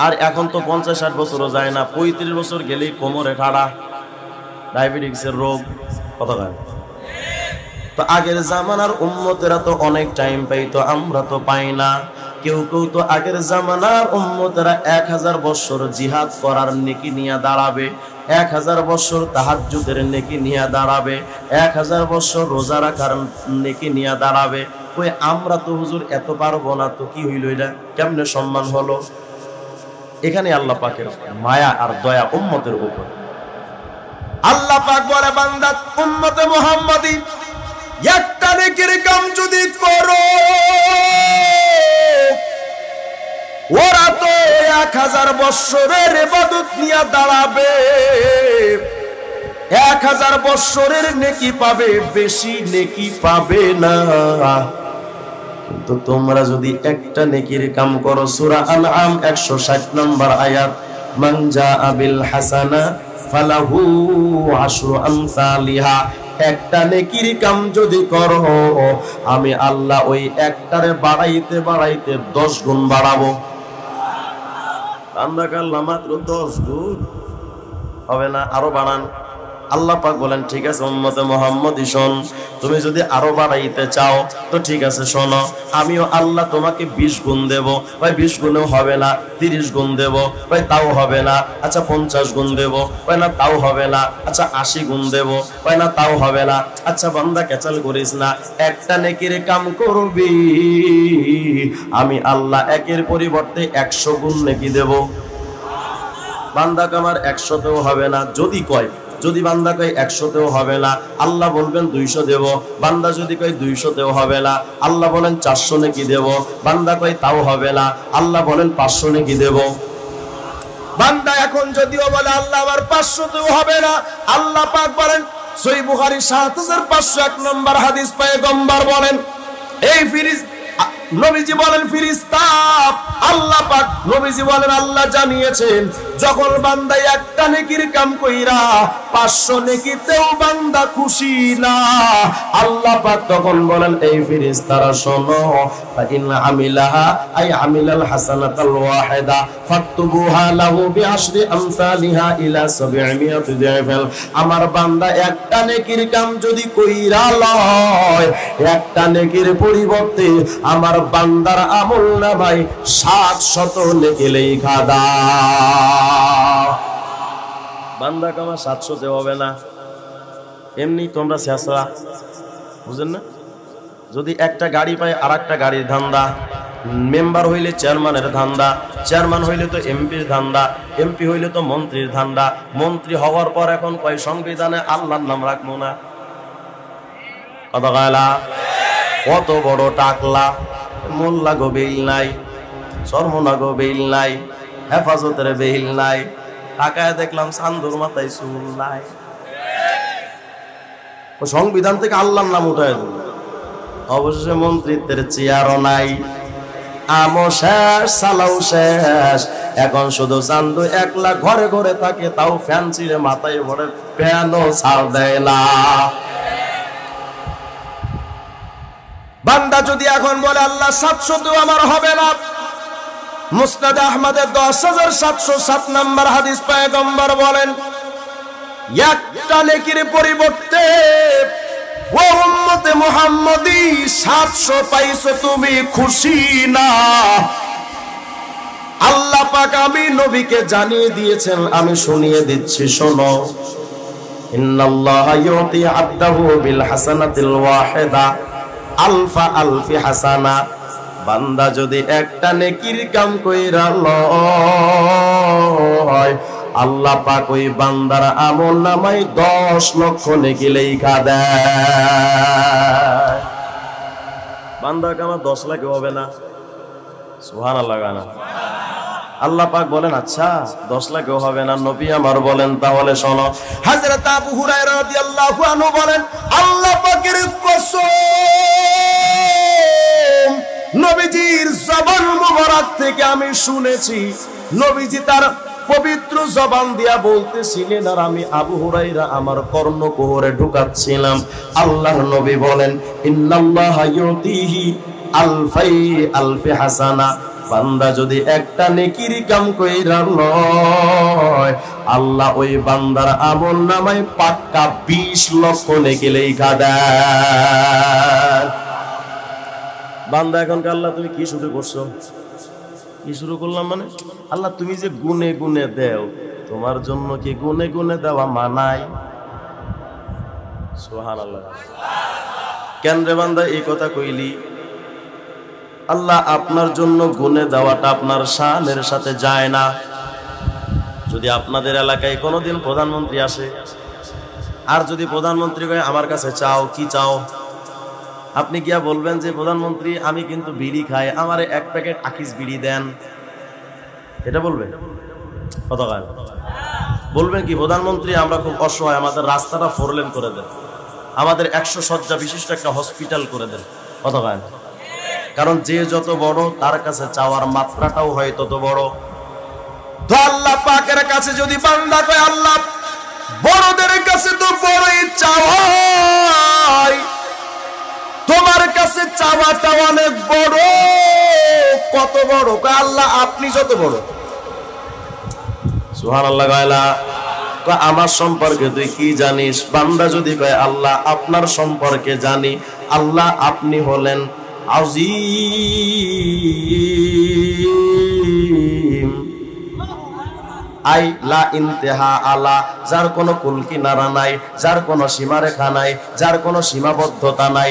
আর এখন তো 50-60 বছরও যায় না, 35 বছর গেলেই কোমরে ঠাড়া, ডায়াবেটিক্সের রোগ, কত গান। তো আগের জামানার উম্মতেরা তো অনেক টাইম পাইতো, আমরা তো পাই না। কেউ কেউ তো আগের জামানার উম্মতেরা 1000 বছর জিহাদ করার নেকি নিয়ে দাঁড়াবে, 1000 বছর তাহাজ্জুদের নেকি নিয়ে দাঁড়াবে, 1000 বছর রোজা রাখার নেকি নিয়ে দাঁড়াবে। ওই আমরা তো হুজুর এত পারবো না, তো কি হইল এটা, কেমনে সম্মান হলো? এখানে আল্লাহ পাকের মায়া আর দয়া উম্মতের উপর। আল্লাহ পাক বলে বান্দা উম্মতে মুহাম্মাদি, একটা নেকির কাম যদি করো, ওরা তো 1000 বছরের ইবাদত নিয়ে দাঁড়াবে, 1000 বছরের নেকি পাবে, বেশি নেকি পাবে না। কিন্তু তোমরা যদি একটা নেকির কাম করো, সূরা আনআম 160 নম্বর আয়াত, মান জাআ বিল হাসানা ফালাহু আশরু আমসালিহা, একটা নেকির কাম যদি করো, আমি আল্লাহ ওই একটারে বাড়াইতে বাড়াইতে 10 গুণ বাড়াবো। আমরা কাল্লা মাত্র 10 গুণ হবে না, আরো বাড়ান। আল্লাহ পাক বলেন ঠিক আছে উম্মতে মুহাম্মাদি শোন, তুমি যদি আরো বাড়াইতে চাও তো ঠিক আছে শোনো, আমিও আল্লাহ তোমাকে 20 গুণ দেব। ভাই 20 গুণেও হবে না, 30 গুণ দেব। ভাই তাও হবে না, আচ্ছা 50 গুণ দেব। ভাই না তাও হবে না, আচ্ছা 80 গুণ দেব। ভাই না তাও হবে না, আচ্ছা বান্দা কেচাল করিস না, একটা নেকির কাম করবি, আমি আল্লাহ একের পরিবর্তে 100 গুণ নেকি দেব। বান্দা কামার 100তেও হবে না, যদি কয়, যদি বান্দা কয় 100তেও হবে না, আল্লাহ বলবেন 200 দেব। বান্দা যদি কয় 200তেও হবে না, আল্লাহ বলেন 400 নেকি দেব। বান্দা কয় তাও হবে না, আল্লাহ বলেন 500 নেকি দেব। বান্দা এখন যদিও বলে আল্লাহ আমার 500তেও হবে না, আল্লাহ পাক বলেন সহিহ বুখারী 7501 নম্বর হাদিস, পয়গম্বর বলেন এই নবীজি বলেন ফেরেশতা আল্লাহ পাক নবীজি বলেন আল্লাহ জানিয়েছেন যখন বান্দা একটা নেকির কাম কইরা 500 নেকিতেও বান্দা খুশি না আল্লাহ পাক তখন বলেন এই ফেরেশতারা শোনো ফাইন আমিলাহা আই আমিলাল হাসানাতাল ওয়াহিদা ফাকতুবুহা লাহু বিআশরি আমসালিহা ইলা 700 দিফাল আমার বান্দা একটা নেকির কাম যদি কইরা লয় একটা নেকির পরিবর্তে আমার বান্দার আমলনামায় 700 নেকি লেখা দাও বান্দা কামা 700 তে হবে না এমনি তোমরা শেষরা বুঝেন না যদি একটা গাড়ি পায় আরেকটা গাড়ির ধান্দা মেম্বার হইলে চেয়ারম্যানের ধান্দা চেয়ারম্যান হইলে তো এমপির ধান্দা এমপি হইলে তো মন্ত্রীর ধান্দা মন্ত্রী হওয়ার পর এখন কয় সংবিধানে আল্লাহর নাম রাখবো না কত গায়লা কত বড় টাকলা মোল্লা গো বেইল নাই শর্মনা গো বেইল নাই হেফাজতের বেইল নাই টাকায় দেখলাম চান্দুর মাথায় চুল নাই ও সংবিধান থেকে আল্লাহর নাম উঠায় দিল অবশেষে মন্ত্রিত্বের চেয়ারও নাই আমও শেষ সালাও শেষ এখন শুধু চান্দু একলা ঘরে ঘরে থাকে তাও ফ্যান ছিঁড়ে মাথায় ভরে ফ্যানও ছাড় দেয় না বান্দা যদি এখন বলে আল্লাহ 700 তো আমার হবে না মুসনাদ আহমদের 10707 নম্বর হাদিস পয়গম্বর বলেন একটা নেকির পরিবর্তে ও উম্মতে মুহাম্মাদি 700 পাইছো তুমি খুশি না আল্লাহ পাক আমি নবীকে জানিয়ে দিয়েছেন আমি শুনিয়ে দিচ্ছি শোনো ইন্নাল্লাহা ইউতি আবদাহু বিল হাসানাতিল ওয়াহিদা আলফা আলফি হাসানা বান্দা যদি একটা নেকির কাম কইরা লয় আল্লাহ পাক ওই বান্দার আমলনামায় 10 লক্ষ নেকি লেখা দেয় বান্দার কামা 10 লাখ হবে না সুবহানাল্লাহ গানা আল্লাহ পাক বলেন আচ্ছা 10 লাখ হবে না নবী আমার বলেন তাহলে শোনো হযরত আবু হুরায়রা রাদিয়াল্লাহু আনহু বলেন আল্লাহ পাকের কসম নবীজির জবান মুবারক থেকে আমি শুনেছি নবীজি তার পবিত্র জবান দিয়া বলতেছিলেন আর আমি আবু হুরায়রা আমার কর্ণকুহরে ঢুকাচ্ছিলাম আল্লাহর নবী বলেন ইন্নাল্লাহা ইউতিহি আলফাই আলফি হাসানা বান্দা যদি একটা নেকির কাম কইরা লয় আল্লাহ ওই বান্দার আমলনামায় পাক্কা 20 লক্ষ নেকি লেখা দেয় বান্দা এখন আল্লাহ তুমি কি শুরু করছো কি শুরু করলাম মানে আল্লাহ তুমি যে গুনে গুনে দেও তোমার জন্য কি গুনে গুনে দেওয়া মানায় সুবহানাল্লাহ কেন রে বান্দা এই কথা কইলি আল্লাহ আপনার জন্য গুনে দেওয়াটা আপনার শানের সাথে যায় না যদি আপনাদের এলাকায় কোনোদিন প্রধানমন্ত্রী আসে আর যদি প্রধানমন্ত্রী কয় আমার কাছে চাও কি চাও আপনি গিয়া বলবেন যে প্রধানমন্ত্রী আমি কিন্তু বিড়ি খাই আমারে 1 প্যাকেট আকিস বিড়ি দেন এটা বলবেন কত গায় বলবেন কি প্রধানমন্ত্রী আমরা খুব অসহায় আমাদের রাস্তাটা 4 লেন করে দেন আমাদের 100 শয্যা বিশিষ্ট একটা হসপিটাল করে দেন কত গায় কারণ যে যত বড় তার কাছে চাওয়ার মাত্রাটাও হয় তত বড় তো আল্লাহ পাকের কাছে যদি বান্দা কয় আল্লাহ বড়দের কাছে তো বড়ই চাওয়াই তোমার কাছে চাওয়াটা অনেক বড় কত বড় আল্লাহ আপনি যত বড় সুবহানাল্লাহ গায়লা আমার সম্পর্কে তুই কি জানিস বান্দা যদি কয় আল্লাহ আপনার সম্পর্কে জানি আল্লাহ আপনি হলেন আজিম আই লা ইনতিহা আলা যার কোনো কুল কিনারা নাই যার কোনো সীমারেখা নাই যার কোনো সীমাবদ্ধতা নাই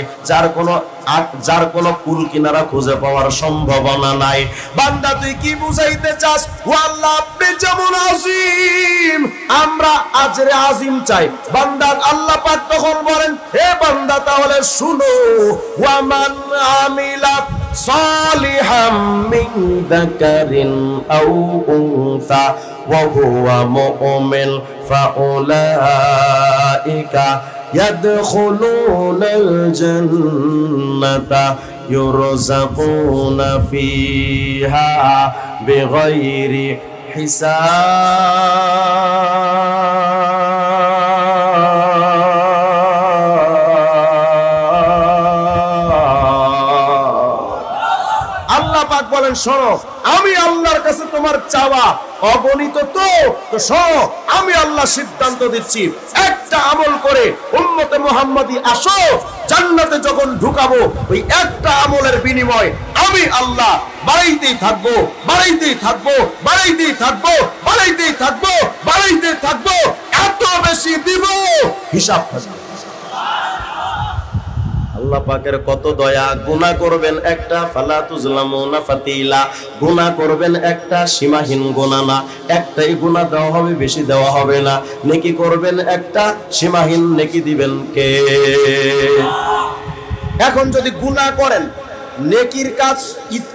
যার কোনো কুল কিনারা খুঁজে পাওয়ার সম্ভাবনা নাই বান্দা তুই কি বুঝাইতে চাস ও আল্লাহ আপনি যেমন আজিম আমরা আজরে আজিম চাই বান্দা আল্লাহ পাক তখন বলেন হে বান্দা তাহলে শুনো ওয়া মান আমিলা সালিহাম মিন যাকারিন আও উনসা ওয়া হুয়া মুমিন ফাউলাইকা يدخلون الجنة ইউরযাকুনা ফিহা বিগাইরি আল্লাহ পাক বলেন শোনো, আমি আল্লাহর কাছে তোমার চাওয়া অগণিত, তো শোনো, আমি আল্লাহ সিদ্ধান্ত দিচ্ছি, একটা আমল করে উম্মতে মুহাম্মাদি আসো, জান্নাতে যখন ঢুকাবো ওই একটা আমলের বিনিময় আমি আল্লাহ বাড়াইতেই থাকবো, বাড়াইতেই থাকবো, বাড়াইতেই থাকবো, বাড়াইতেই থাকবো, বাড়াইতেই থাকবো, এত বেশি দিব হিসাব থাকবে। আল্লাহ পাকের কত দয়া। গুনাহ করবেন একটা, ফালা তুজলামুনা ফাতিলা, গুনাহ করবেন একটা, সীমাহীন গুনাহ না, একটাই গুনাহ দেওয়া হবে, বেশি দেওয়া হবে না। নেকি করবেন একটা, সীমাহীন নেকি দিবেন কে? এখন যদি গুনাহ করেন, নেকির কাজ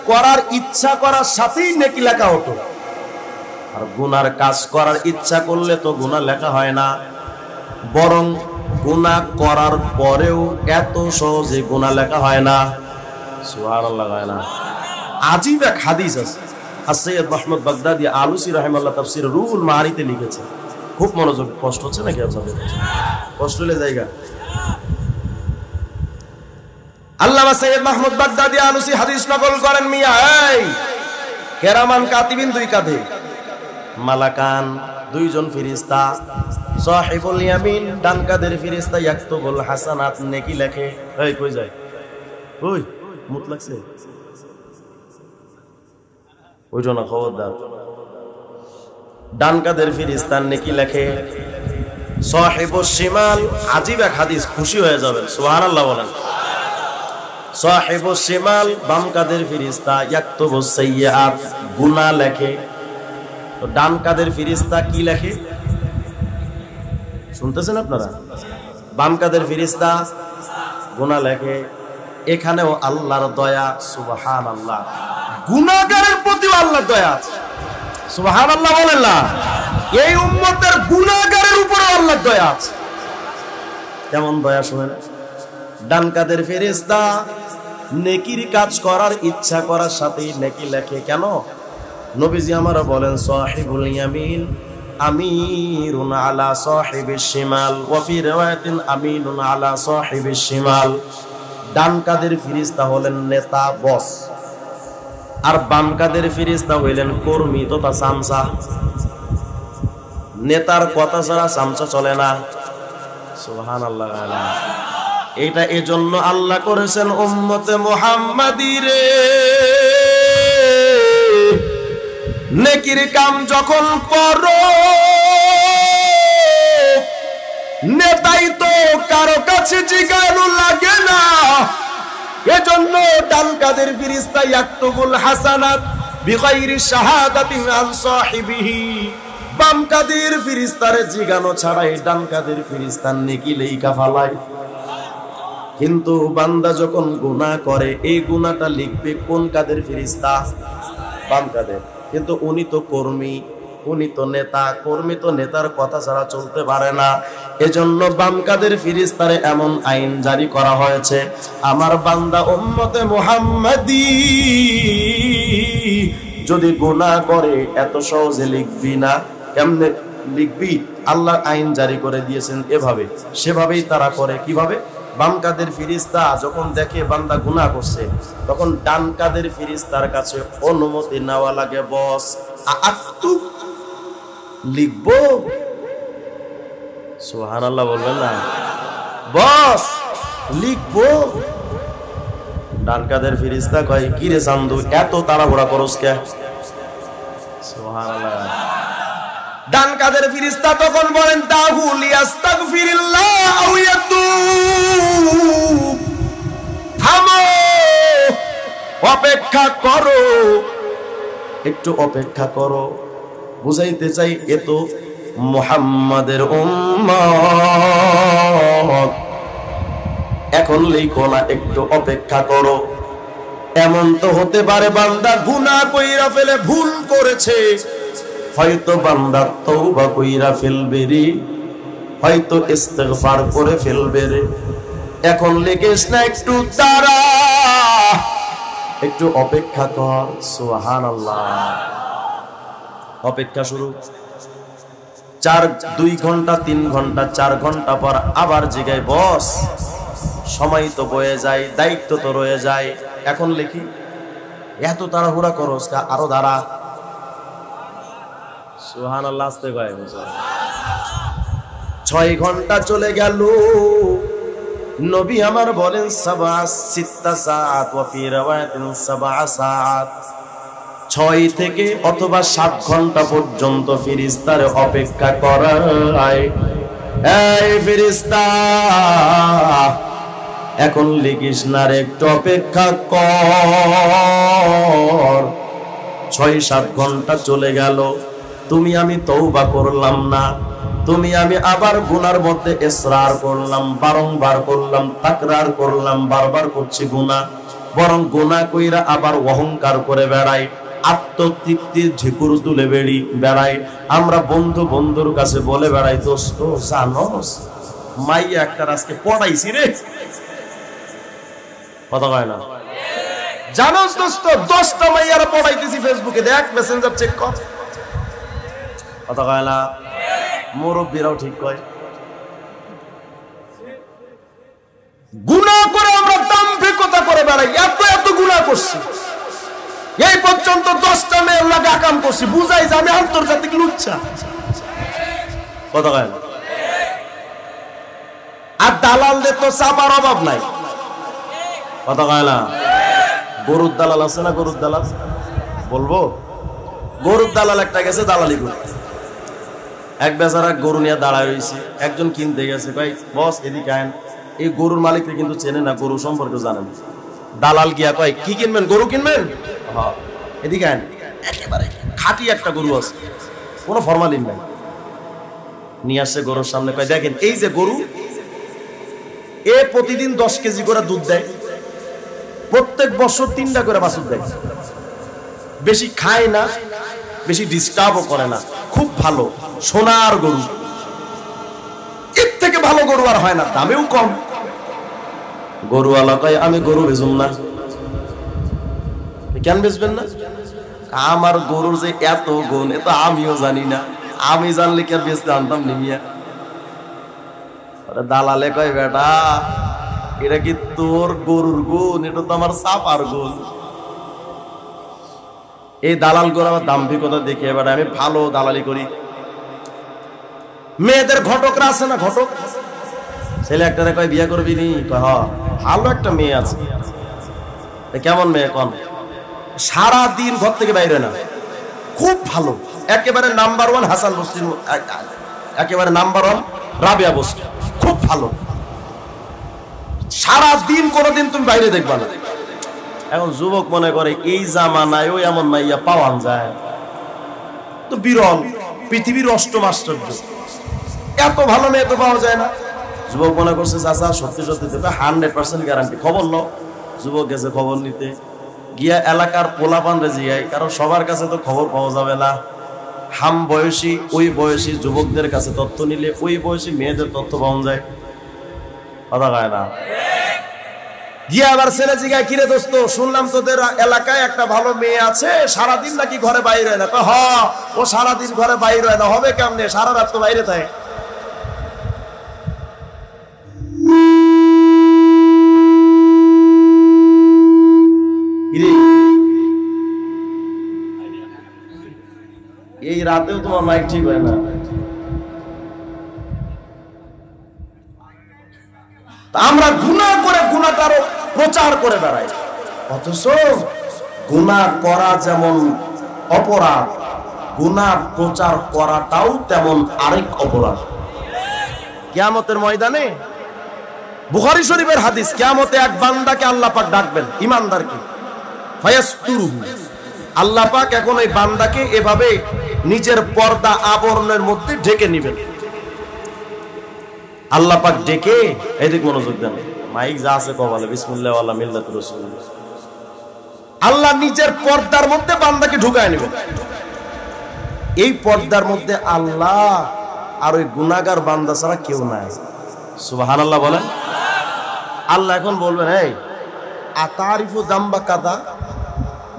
করার ইচ্ছা করার সাথেই নেকি লেখা হতো, আর গুনার কাজ করার ইচ্ছা করলে তো গুনাহ লেখা হয় না, বরং গুনাহ করার পরেও এত সহজে গুনাহ লেখা হয় না। সুবহানাল্লাহ, হয় না? আজীব এক হাদিস আছে, সৈয়দ মুহাম্মদ বাগদাদি আলুসি রাহিমাহুল্লাহ তাফসীর রুহুল মাআনিতে লিখেছে। খুব মনোযোগ, কষ্ট হচ্ছে নাকি আপনাদের? কষ্ট হলে জায়গা। আল্লামা সৈয়দ মুহাম্মদ বাগদাদি আলুসি হাদিস নকল করেন, মিয়া এই কেরামান কাতিবিন দুই কাঁধে, মালাকান দুইজন ফেরেশতা, সাহিবুল ইয়ামিন ডান কাঁধের ফেরেশতা, ইয়াকতুবুল হাসানাত নেকি লেখে। এই কই যায়? ওই মুত লাগছে ওইটা না, খবরদার। ডান কাঁধের ফেরেশতা নেকি লেখে, সাহিবুশ শিমাল, আজীব এক হাদিস, খুশি হয়ে যাবেন, সুবহানাল্লাহ বলেন। সাহিবুশ শিমাল বাম কাঁধের ফেরেশতা, ইয়াকতুবুস সাইয়্যাত গুনাহ লেখে। তো ডান কাঁধের ফেরেশতা কি লেখে শুনতেছেন আপনারা? বাম কাঁধের ফেরেশতা গুনাহ লেখে। এখানেও আল্লাহর দয়া, সুবহানাল্লাহ। গুনাহগারের প্রতি আল্লাহর দয়া আছে, সুবহানাল্লাহ বলেন না? এই উম্মতের গুনাহগারের উপরে আল্লাহর দয়া আছে। কেমন দয়া শুনেন। ডান কাঁধের ফেরেশতা নেকির কাজ করার ইচ্ছা করার সাথে নেকি লেখে। কেন? নবীজি আমরা বলেন, সাহিবুল ইয়ামিন আমিরুন আলা সাহিবিশ শিমাল, ওয়া ফি রিওয়ায়াতিন আমিনুন আলা সাহিবিশ শিমাল। ডান কাঁধের ফেরেশতা হলেন নেতা, বস, আর বাম কাঁধের ফেরেশতা হইলেন কর্মী তথা চামচা। নেতার কথা ছাড়া চামচা চলে না, সুবহানাল্লাহ। এটা এজন্য আল্লাহ করেছেন উম্মতে মুহাম্মাদি রে, নেকির কাম যখন করো নেতাই তো কারো কাছে জিগানো লাগে না। এজন্য ডান কাঁধের ফেরেশতা ইয়াকতুবুল হাসানাত বিগাইরি শাহাদাতিন আন সাহিবিহি, বাম কাঁধের ফেরেশতারে জিগানো ছাড়াই ডান কাঁধের ফেরেশতা নেকি লেখা ফালায়। কিন্তু বান্দা যখন গুনাহ করে, এই গুনাহটা লিখবে কোন কাঁধের ফেরেশতা? বাম কাঁধের। কিন্তু উনি তো কর্মী, উনি তো নেতা, কর্মী তো নেতার কথা ছাড়া চলতে পারে না। এজন্য বাম কাঁধের ফেরেশতারে এমন আইন জারি করা হয়েছে, আমার বান্দা উম্মতে মুহাম্মাদি যদি গুনাহ করে এত সহজে লিখবি না। কেমনে লিখবি? আল্লাহ আইন জারি করে দিয়েছেন এভাবে, সেভাবেই তারা করে। কিভাবে? বাম কাঁধের ফেরেশতা যখন দেখে বান্দা গুনাহ করছে, তখন ডান কাঁধের ফেরেশতার কাছে অনুমতি নেওয়া লাগে। বস আক্তু লিখবো, সুবহানাল্লাহ বলবেন না? বস লিখবো। ডান কাঁধের ফেরেশতা কয়, কি রে চান্দু এত তাড়াহুড়া করস কে? সুবহানাল্লাহ। ডান কাঁধের ফেরেশতা তখন বলেন, তাহু লিয়াস্তাগফিরিল্লাহ আও ইয়াতুব, থামো, অপেক্ষা করো, একটু অপেক্ষা করো। বুঝাইতে চাই এ তো মুহাম্মাদের উম্মত, এখন লিখো না, একটু অপেক্ষা করো। এমন তো হতে পারে বান্দা গুনাহ কইরা ফেলে, ভুল করেছে, হয়তো বান্দা তওবা কইরা ফেলবে রে, হয়তো ইস্তিগফার করে ফেলবে রে। এখন লিখিস না, একটু দাঁড়া, একটু অপেক্ষা কর। সুবহানাল্লাহ। অপেক্ষা শুরু। 2 ঘন্টা 3 ঘন্টা 4 ঘন্টা পর আবার জিগায়, বস সময় তো বয়ে যায়, দায়িত্ব তো রয়ে যায়, এখন লিখি। এত তাড়াহুড়া করস, আরো দাঁড়া। সুবহানাল্লাহ। আসতে কয় 6 ঘন্টা চলে গেল। নবী আমার বলেন 7 সাআত ওয়া ফি রাওয়ায়াতিন 7 সাআত। 6 থেকে অথবা 7 ঘন্টা পর্যন্ত ফেরেশতারে অপেক্ষা করায়। এই ফেরেশতা, এখন লিখিস না রে, একটু অপেক্ষা কর। 6-7 ঘন্টা চলে গেল, তুমি আমি তওবা করলাম না, তুমি আমি আবার গুনার মধ্যে ইসরার করলাম, বারংবার করলাম, তাকরার করলাম, বারবার করছি গুনাহ। বরং গুনাহ কইরা আবার অহংকার করে বেড়াই, আত্মতৃপ্তির ঝিকুর তুলে বেড়াই। আমরা বন্ধুর কাছে বলে বেড়াই, দোস্ত জানোস মাইয়া একটা আজকে পড়াইছি রে। কথা কয় না? জানোস দোস্ত 10টা মাইয়ারা পড়াইতেছি ফেসবুকে, দেখ মেসেঞ্জার চেক কর। কথা কয় না? মুরব্বীরাও ঠিক কয়। গুনাহ করে আমরা দাম্ভিকতা করে বেড়াই, এত গুনাহ করছি, এই পর্যন্ত 10টা মেয়ের লাগে আকাম করছি, বুঝাই যে আমি আন্তর্জাতিক লুচ্চা। কথা কয় না? আর দালালদের তো চাপার অভাব নাই। কথা কয় না? গরুর দালাল আছে না? গরুর দালাল বলবো? গরুর দালাল একটা গেছে দালালি করতে, এক বেচারা গরু নিয়ে দাঁড়ায় রয়েছে, একজন কিনতে গেছে, ভাই বস এদিকে আইন। এই গরুর মালিককে কিন্তু চেনে না, গরু সম্পর্কে জানেন। দালাল গিয়া কয়, কি কিনবেন? গরু কিনবেন? হ্যাঁ, এদিকে আইন। একেবারে খাঁটি একটা গরু আছে, কোনো ফরমালিন নাই। নিয়ে আসছে গরুর সামনে, কয় দেখেন এই যে গরু, এ প্রতিদিন 10 কেজি করে দুধ দেয়, প্রত্যেক বছর 3টা করে বাছুর দেয়, বেশি খায় না, বেশি ডিস্টার্বও করে না, খুব ভালো সোনার গরু, এর থেকে ভালো গরু আর হয় না, দামেও কম। গরুওয়ালা কয়, আমি গরু বেচুম না। কেন বেচবেন না? আমার গরুর যে এত গুণ, এ তো আমিও জানি না, আমি জানলে কি আর বেচতে আনতাম নিমিয়া। দালালে কয়, বেটা এটা কি তোর গরুর গুণ? এটা তো আমার চাপার গুণ। এই দালাল গরু আমার দাম্ভিকতা দেখে এবার আমি ভালো দালালি করি। মেয়েদের ঘটকরা আছে না, ঘটক ছেলে একটা কয় বিয়ে করবি নি? হ্যাঁ, ভালো একটা মেয়ে আছে। কেমন মেয়ে? কম, সারাদিন ঘর থেকে বাইরে না, খুব ভালো, একেবারে নাম্বার 1 হাসান বস্তির, একেবারে নাম্বার 1 রাবিয়া বস্তি, খুব ভালো, সারাদিন কোনোদিন তুমি বাইরে দেখবা না। এখন যুবক মনে করে এই জামানায় ওই এমন মাইয়া পাওয়া যায় তো বিরল, পৃথিবীর 8ম আশ্চর্য, এত ভালো মেয়ে তো পাওয়া যায় না। যুবক মনে করছে চাচা সত্যি সত্যি দেবে, 100% গ্যারান্টি। খবর নাও। যুবক গেছে খবর নিতে, গিয়া এলাকার পোলাপানরে জিগায়, কারণ সবার কাছে তো খবর পাওয়া যাবে না। হাম বয়সী, ওই বয়সী যুবকদের কাছে তথ্য নিলে ওই বয়সী মেয়েদের তথ্য পাওয়া যায়। কথা কয় না? গিয়া আবার ছেলে জিগায়, কিরে দোস্ত শুনলাম তোদের এলাকায় একটা ভালো মেয়ে আছে, সারাদিন নাকি ঘরে বাইরে হয় না। হ, ও সারাদিন ঘরে বাইরে হয় না, হবে কেমনে? সারা রাত তো বাইরে থাকে। এই রাতেও তোমার মাইক ঠিক হয় না। আমরা গুনাহ করে গুনাহটারও প্রচার করে বেড়াই, অথচ গুনাহ করা যেমন অপরাধ, গুনাহ প্রচার করাটাও তেমন আরেক অপরাধ। কিয়ামতের ময়দানে বুখারী শরীফের হাদিস, কিয়ামতে এক বান্দাকে আল্লাহ পাক ডাকবেন, ঈমানদারকে, ফায়াসতুরুহু, আল্লাহ পাক এখন এই বান্দাকে এভাবে নিজের পর্দা আবরণের মধ্যে ঢেকে নেবেন। আল্লাহ পাক ডেকে, এদিক মনোযোগ দেন, মাইক যা আছে কবালে বিসমিল্লাহ ওয়াল্লাহ মিল্লাতুর রাসূলুল্লাহ, আল্লাহ নিজের পর্দার মধ্যে বান্দাকে ঢুকায় নেবেন। এই পর্দার মধ্যে আল্লাহ আর ওই গুনাহগার বান্দা ছাড়া কেউ নাই। সুবহানাল্লাহ বলেন। আল্লাহ এখন বলবেন, এই আতারিফু যামবা কাদা,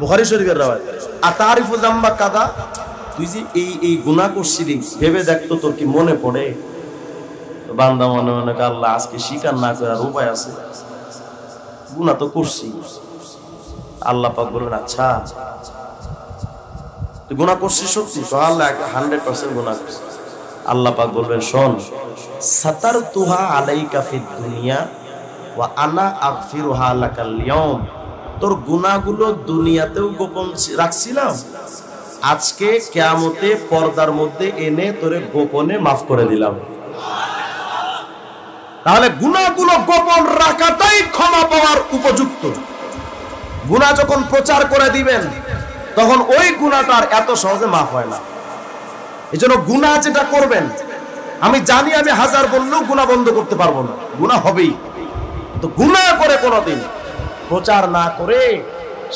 বুখারী শরীফের রওয়ায়াত। আতারিফু যামবা কাদা, তুই যে এই গুনাহ করছিলি ভেবে দেখতো তোর কি মনে পড়ে? বান্দা মনে মনে আল্লাহ আজকে স্বীকার না করার উপায় আছে, গুনাহ তো করছি। আল্লাহ পাক বলবেন আচ্ছা তুই গুনাহ করছিস সত্যি? তো আল্লাহ 100% গুনাহ করছিস। আল্লাহ পাক বলবেন শোন, সাতারতুহা আলাইকা ফিদ দুনিয়া ওয়া আনা আগফিরুহা লাকাল ইয়াউম, তোর গুনাহগুলো দুনিয়াতেও গোপন রাখছিলাম, আজকে কিয়ামতে পর্দার মধ্যে এনে তোরে গোপনে মাফ করে দিলাম। তাহলে গুনাহগুলো গোপন রাখাটাই ক্ষমা পাওয়ার উপযুক্ত। গুনাহ যখন প্রচার করে দিবেন তখন ওই গুনাহটার এত সহজে মাফ হয় না। এজন্য গুনাহ যেটা করবেন, আমি জানি আমি হাজার বললেও গুনাহ বন্ধ করতে পারবো না, গুনাহ হবেই, তো গুনাহ করে কোনোদিন প্রচার না করে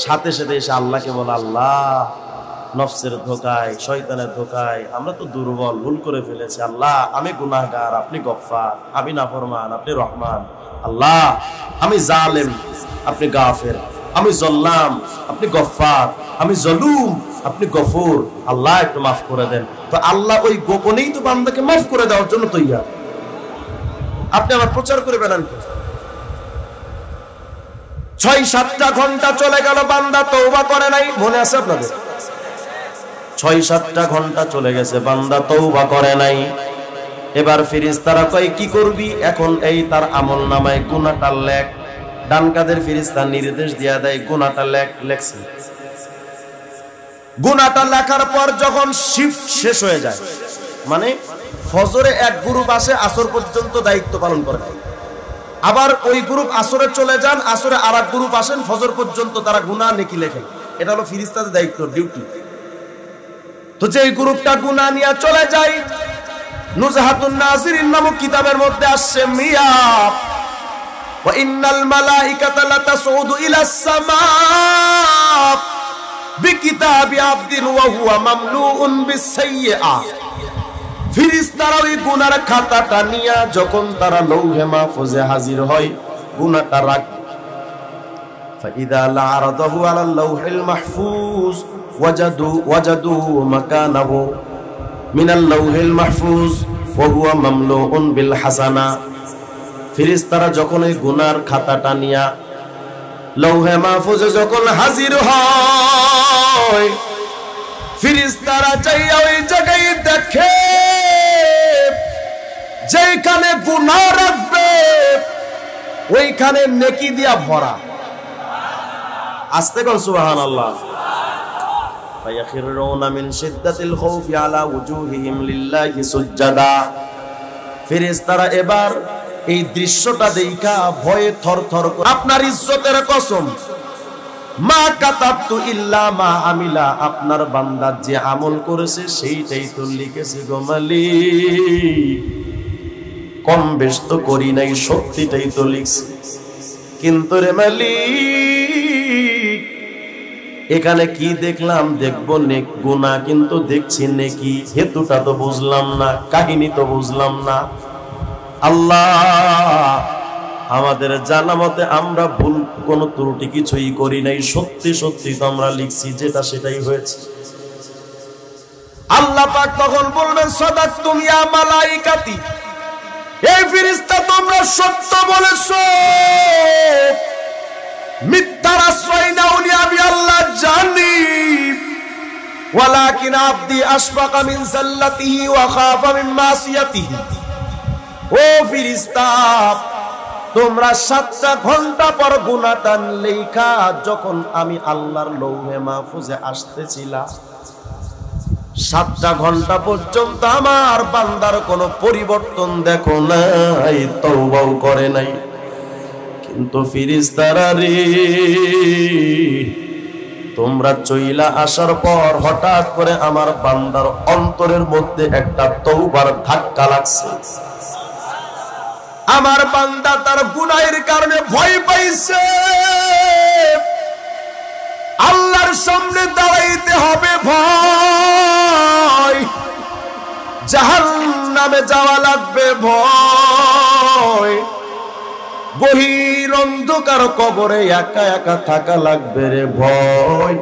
সাথে সাথে এসে আল্লাহকে বল, আল্লাহ নফসের ধোকায় শয়তানের ধোকায় আমরা তো দুর্বল, ভুল করে ফেলেছি, আল্লাহ আমি গুনাহগার, আপনি গফফার, আমি নাফরমান, আপনি রহমান, আল্লাহ আমি জালেম, আপনি গাফের, আমি জল্লাম, আপনি গফফার, আমি জলুম, আপনি গফুর, আল্লাহ একটু মাফ করে দেন। তো আল্লাহ ওই গোপনেই তো বান্দাকে মাফ করে দেওয়ার জন্য তৈয়ার। আপনি আমার প্রচার করে বেড়ান। ৬-৭টা ঘন্টা চলে গেল, বান্দা তওবা করে নাই, মনে আছে আপনাদের? ৬-৭টা ঘন্টা চলে গেছে, বান্দা তওবা করে নাই। এবার ফেরেশতারা কয় কি করবি? এখন এই তার আমলনামায় গুনাহটা লেখ। ডান কাদের ফেরেশতা নির্দেশ দিয়া দেয় গুনাহটা লেখছে। গুনাহটা লেখার পর যখন শিফট শেষ হয়ে যায়, মানে ফজরে এক গ্রুপ আসে, আসর পর্যন্ত দায়িত্ব পালন করে, আবার ওই গ্রুপ আসরে চলে যান, আসরে আরেক গ্রুপ আসেন, ফজর পর্যন্ত তারা গুনাহ নেকি লেখে। এটা হলো ফেরেশতাদের দায়িত্ব, ডিউটি। তো যে গ্রুপটা গুনাহ নিয়ে চলে যায়, নুজহাতুন নাজিরিন নামক কিতাবের মধ্যে আসছে মিয়া ওয়া ইন্নাল মালাইকাতা লাতাসউদু ইলাস সামা বিকিতাবি আবদিন ওয়া হুয়া মামলুউন বিসাইয়্যা। ফেরেশতারা ওই গুনার খাতাটা নিয়ে যখন তারা লৌহে মাহফুজে হাজির হয়, গুনাহটা রাখ ফাইদা লা'রাদাহু আলাল লাউহিল মাহফুজ ওয়াজাদু মাকানাহু মিনাল লাউহিল মাহফুজ ওয়া হুয়া মামলুউন বিল হাসানা। ফেরেশতারা যখন এই গুনার খাতাটা নিয়ে লৌহে মাহফুজে যখন হাজির হয়, ফেরেশতারা চাইয়া ওই জায়গায় দেখে যেখানে গুনাহ রাখবে ওইখানে নেকি দিয়া ভরা। আস্তে কর সুবহানাল্লাহ। ফায়াখিরুনা মিন শিদ্দাতিল খাউফি আলা ওয়ুজুহিহিম লিল্লাহি সুজদা। ফেরেশতারা এবার এই দৃশ্যটা দেখা ভয়ে থরথর করে, আপনার ইজ্জতের কসম, মা কাতাবতু ইল্লা মা আমিলা, আপনার বান্দা যে আমল করেছে সেইটাই তো লিখেছে গো মালিক, কম বেশ তো করি নাই, সত্যিটাই তো লিখছি, কিন্তু রে মালিক এখানে কি দেখলাম? দেখবো নেক গুনাহ, কিন্তু দেখছি নেকি, হেতুটা তো বুঝলাম না, কাহিনী তো বুঝলাম না। আল্লাহ আমাদের জানা মতে আমরা ভুল কোনো ত্রুটি কিছুই করি নাই, সত্যি সত্যি তো আমরা লিখছি, যেটা সেটাই হয়েছে। আল্লাহ পাক তখন বলবেন সাদাকতুম ইয়া মালাইকাতি, এই ফেরেশতা তোমরা সত্য বলেছো, মিথ্যার আশ্রয় নাওনি, আমি আল্লাহ জানি। ওয়ালাকিন আবদি আশফাকা মিন যাল্লাতিহি ওয়া খাফা মিন মাসিয়াতিহি। ও ফেরেশতা, তোমরা 7টা ঘন্টা পর গুনাহটা লেখা যখন আমি আল্লাহর লৌহে মাহফুজে আসতেছিলাম, 7টা ঘন্টা পর্যন্ত আমার বান্দার কোনো পরিবর্তন দেখো নাই, তওবাও করে নাই। কিন্তু ফেরেশতারা রে, তোমরা চইলা আসার পর হঠাৎ করে আমার বান্দার অন্তরের মধ্যে একটা তওবার ধাক্কা লাগছে। আমার বান্দা তার গুনাহের কারণে ভয় পাইছে, আল্লাহর সামনে দাঁড়াইতে হবে ভয়, জাহান্নামে যাওয়া লাগবে ভয়, গহীর গভীর অন্ধকার কবরে একা একা থাকা লাগবে রে ভয়।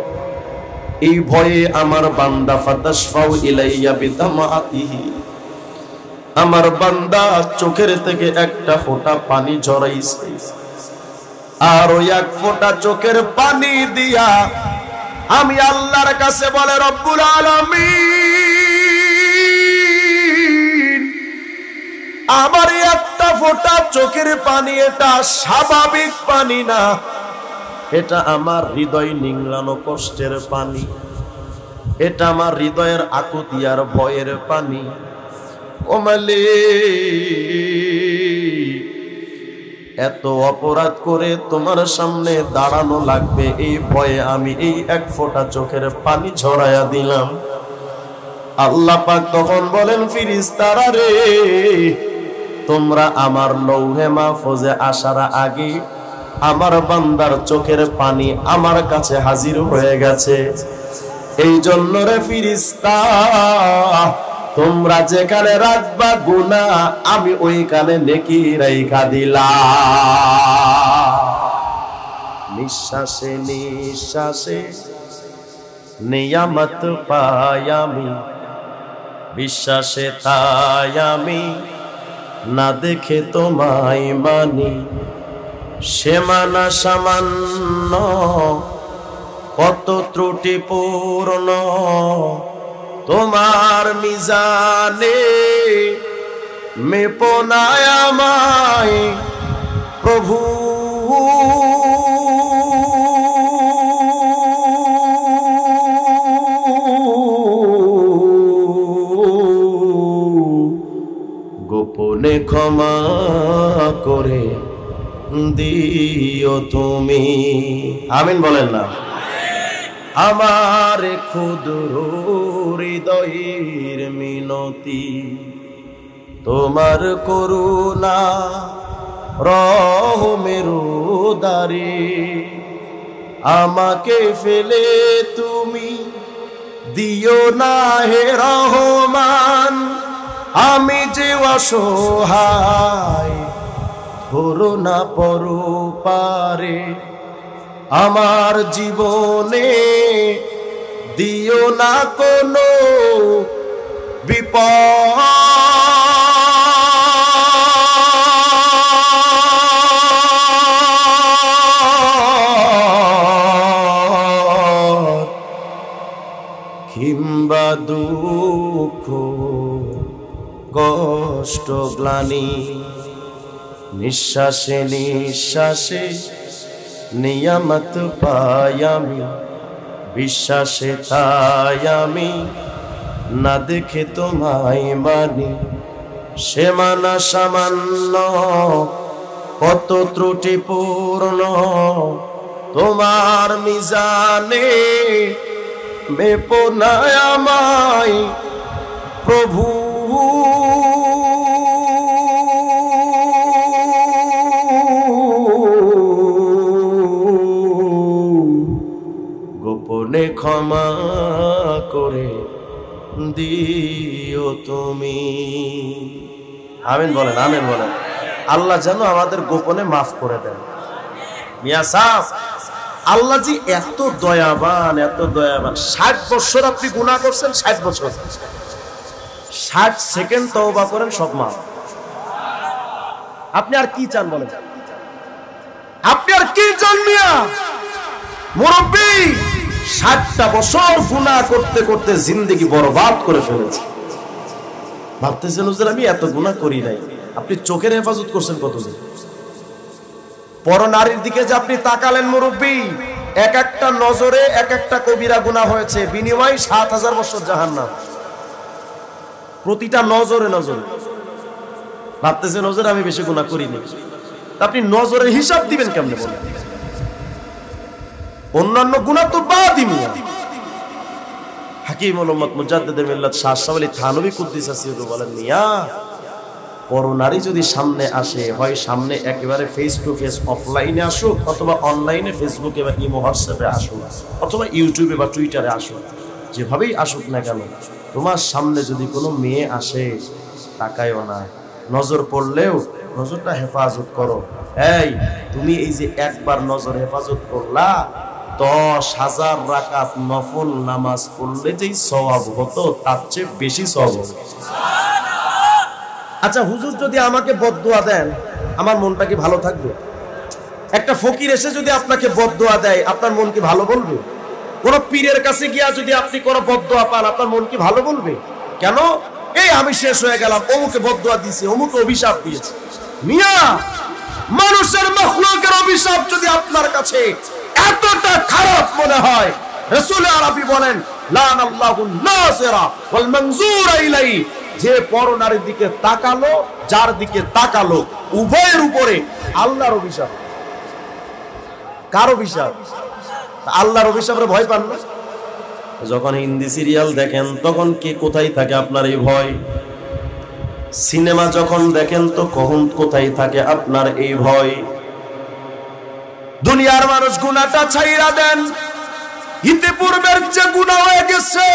এই ভয়ে আমার বান্দা ফাতাশফাউ ইলাইয়া বিদামাতিহি, আমার বান্দা চোখের থেকে একটা ফোঁটা পানি ঝরাইছে, আর ওই এক ফোঁটা চোখের পানি দিয়া আমি আল্লাহর কাছে বলে রব্বুল আলামিন, আমার একটা ফোঁটা চোখের পানি এটা স্বাভাবিক পানি না, এটা আমার হৃদয় নিংড়ানো কষ্টের পানি, এটা আমার হৃদয়ের আকুতি আর ভয়ের পানি। ও মালিক, এত অপরাধ করে তোমার সামনে দাঁড়ানো লাগবে এই ভয়ে আমি এই এক ফোঁটা চোখের পানি ঝরাইয়া দিলাম। আল্লাহ পাক তখন বলেন, ফেরেশতারা রে, তোমরা আমার লৌহে মাহফুজে আসার আগে আমার বান্দার চোখের পানি আমার কাছে হাজির হয়ে গেছে। এই জন্য রে ফেরেশতা, তোমরা যেখানে রাখবা গুনাহ আমি ওইখানে নেকি রাইখা দিলাম। নিঃশ্বাসে নিঃশ্বাসে নিয়ামত পাই আমি, বিশ্বাসে তাই আমি না দেখে তোমায় মানি। সে মানা সামান্য, কত ত্রুটিপূর্ণ তোমার মিজানে, মেপো না আমায় প্রভু। গোপনে ক্ষমা করে দিও তুমি, আমিন বলেন না। আমার ক্ষুদ্র হৃদয়ের মিনতি, তোমার করুণা রহমের উদারে, আমাকে ফেলে তুমি দিও না হে রহমান, আমি যে অসহায় ধরো না পরপারে, আমার জীবনে দিও না কোনো বিপদ, কিংবা দুঃখ কষ্ট গ্লানি। নিঃশ্বাসে নিঃশ্বাসে নিয়ামত পাই আমি, বিশ্বাসে তাই আমি না দেখে তোমায় মানি। সে মানা সামান্য, কত ত্রুটিপূর্ণ তোমার মিজানে, মেপো না আমায় প্রভু। গোপনে ক্ষমা করে দিও তুমি, আমিন বলেন, আমিন বলেন। আল্লাহ যেন আমাদের গোপনে মাফ করে দেন। মিয়া সাহেব, আল্লাহ জি এত দয়াবান, এত দয়াবান। 60 বছর আপনি গুনাহ করছেন, 60 বছর, 60 সেকেন্ড তওবা করেন, সব মাফ। আপনি আর কি চান বলেন? আপনি আর কি চান মিয়া? মুরব্বী 60টা বছর গুনাহ করতে করতে জিন্দেগি বরবাদ করে ফেলেছে। ভাবতেছেন হুজুর আমি এত গুনাহ করি নাই। আপনি চোখের হেফাজত করছেন কতদিন? পর নারীর দিকে যে আপনি তাকালেন মুরব্বী, এক একটা নজরে এক একটা কবিরা গুনাহ হয়েছে, বিনিময় 7000 বছর জাহান্নাম। প্রতিটা নজরে নজরে। ভাবতেছেন হুজুর আমি বেশি গুনাহ করিনি। আপনি নজরের হিসাব দিবেন কেমনে বলেন? অন্যান্য গুনাহ তো বাদই মিয়া। হাকিমুল উম্মত মুজাদ্দিদে মিল্লাত শাহ আশরাফ আলী থানভী কুদ্দিস সিররু বলেন, মিয়া করোনারই যদি সামনে আসে, হয় সামনে একেবারে ফেস টু ফেস অফলাইনে আসুক, অথবা অনলাইনে ফেসবুকে বা ইমো হোয়াটসঅ্যাপে আসুক, অথবা ইউটিউবে বা টুইটারে আসুক, যেভাবেই আসুক না কেন, তোমার সামনে যদি কোনো মেয়ে আসে তাকায়ও না, নজর পড়লেও নজরটা হেফাজত করো। এই তুমি এই যে একবার নজর হেফাজত করলা, 10,000 রাকাত নফল নামাজ পড়লে যেই সওয়াব হতো তার চেয়ে বেশি সওয়াব হবে। আচ্ছা হুজুর যদি আমাকে বদদুয়া দেন, আমার মনটা কি ভালো থাকবে? একটা ফকির এসে যদি আপনাকে বদদুয়া দেয়, আপনার মন কি ভালো বলবে? কোন পীরের কাছে গিয়া যদি আপনি কোন বদদুয়া পান, আপনার মন কি ভালো বলবে? কেন? এই আমি শেষ হয়ে গেলাম, অমুকে বদদুয়া দিয়েছে, অমুকে অভিশাপ দিয়েছে। মিয়া, মানুষের মাখলুকের অভিশাপ যদি আপনার কাছে এতটা খারাপ মনে হয়, রাসূল আরবি বলেন লানাল্লাহুন নাযিরা ওয়াল মানযুরা ইলাইহি, যে পরনারীর দিকে তাকালো, যার দিকে তাকালো, উভয়ের উপরে আল্লাহর অভিশাপ। কার অভিশাপ? আল্লাহর অভিশাপে ভয় পান না? যখন হিন্দি সিরিয়াল দেখেন তখন কি কোথায় থাকে আপনার এই ভয়? সিনেমা যখন দেখেন তো কখন কোথায় থাকে আপনার এই ভয়? দুনিয়ার মানুষ গুনাহটা ছাইরা দেন, ইতিপূর্বের যে গুনাহ হয়ে গেছে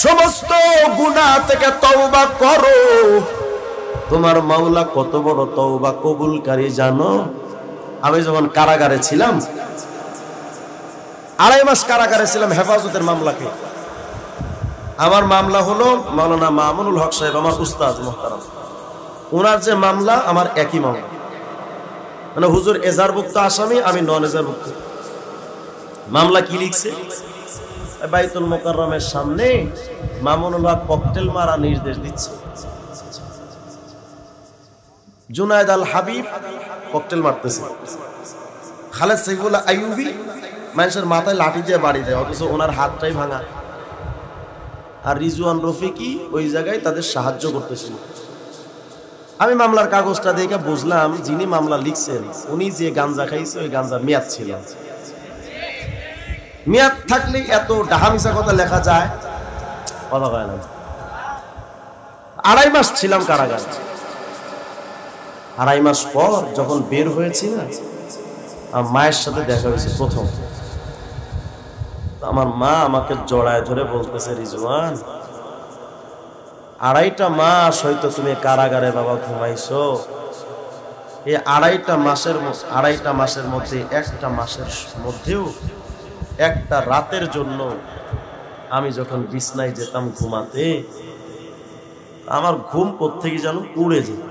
সমস্ত গুনাহ থেকে তওবা করো। তোমার মাওলা কত বড় তওবা কবুলকারী জানো? আমি যখন কারাগারে ছিলাম, 2.5 মাস কারাগারে ছিলাম হেফাজতের মামলাকে। আমার মামলা হলো মাওলানা মামুনুল হক সাহেব, আমার উস্তাদ মুহতারাম, ওনার যে মামলা আমার একই মামলা। মানে হুজুর এজারভুক্ত আসামি, আমি নন এজারভুক্ত। মামলা কি লিখছে? বাইতুল মুকাররমের সামনে মামুনুল হক ককটেল মারা নির্দেশ দিচ্ছে। জুনায়েদ আল হাবিব ককটেল মারতেছে, খালেদ সাইফুল্লাহ আইয়ুবী মানুষের মাথায় লাঠি দিয়ে বাড়ি দেয়, অথচ ওনার হাতটাই ভাঙা। আর রিজওয়ান রফিকি ওই জায়গায় তাদের সাহায্য করতেছিল। আমি মামলার কাগজটা দেখে বুঝলাম যিনি মামলা লিখছেন উনি যে গাঞ্জা খাইছে ওই গাঞ্জা মেয়াদ ছিল। মেয়াদ থাকলে এত ডাহামিসা কথা লেখা যায়? কথা হয় না। 2.5 মাস ছিলাম কারাগারে। 2.5 মাস পর যখন বের হয়েছি না, আমার মায়ের সাথে দেখা হয়েছে প্রথম। আমার মা আমাকে জড়ায় ধরে বলতেছে, রিজওয়ান, 2.5টা মাস হয়তো তুমি কারাগারে বাবা ঘুমাইছো। এই 2.5টা মাসের মধ্যে একটা মাসের মধ্যেও একটা রাতের জন্য আমি যখন বিছনায় যেতাম ঘুমাতে, আমার ঘুম কোত্থেকে যেন উড়ে যেত।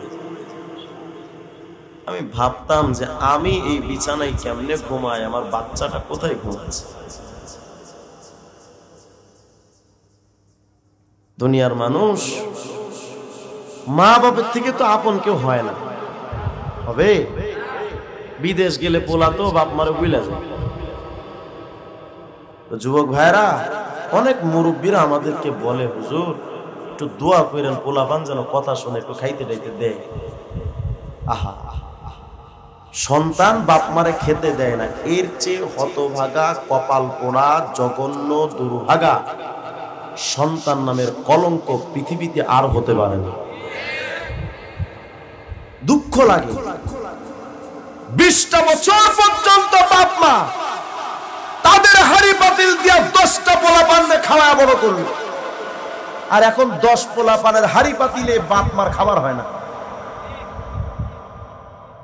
আমি ভাবতাম যে আমি এই বিছানায় কেমনে ঘুমাই, আমার বাচ্চাটা কোথায় ঘুমাচ্ছে। দুনিয়ার মানুষ মা বাবার থেকে তো আপন কেউ হয় না। হবে বিদেশ গেলে পোলা তো বাপ মারে বুইলা যায়। যুবক ভাইরা, অনেক মুরব্বীরা আমাদেরকে বলে, হুজুর একটু দোয়া করেন পোলাপান যেন কথা শুনে একটু খাইতে টাইতে দেয়। আহা, সন্তান বাপ মারে খেতে দেয় না, এর চেয়ে হতভাগা, কপাল পোড়া, জঘন্য, দুর্ভাগা সন্তান নামের কলঙ্ক পৃথিবীতে আর হতে পারে না। দুঃখ লাগে। 20টা বছর পর্যন্ত বাপ মা তাদের হাড়ি পাতিল দিয়া 10টা পোলাপানকে খাওয়া বড় করল, আর এখন 10 পোলাপানের হাড়ি পাতিলে বাপ মার খাবার হয় না।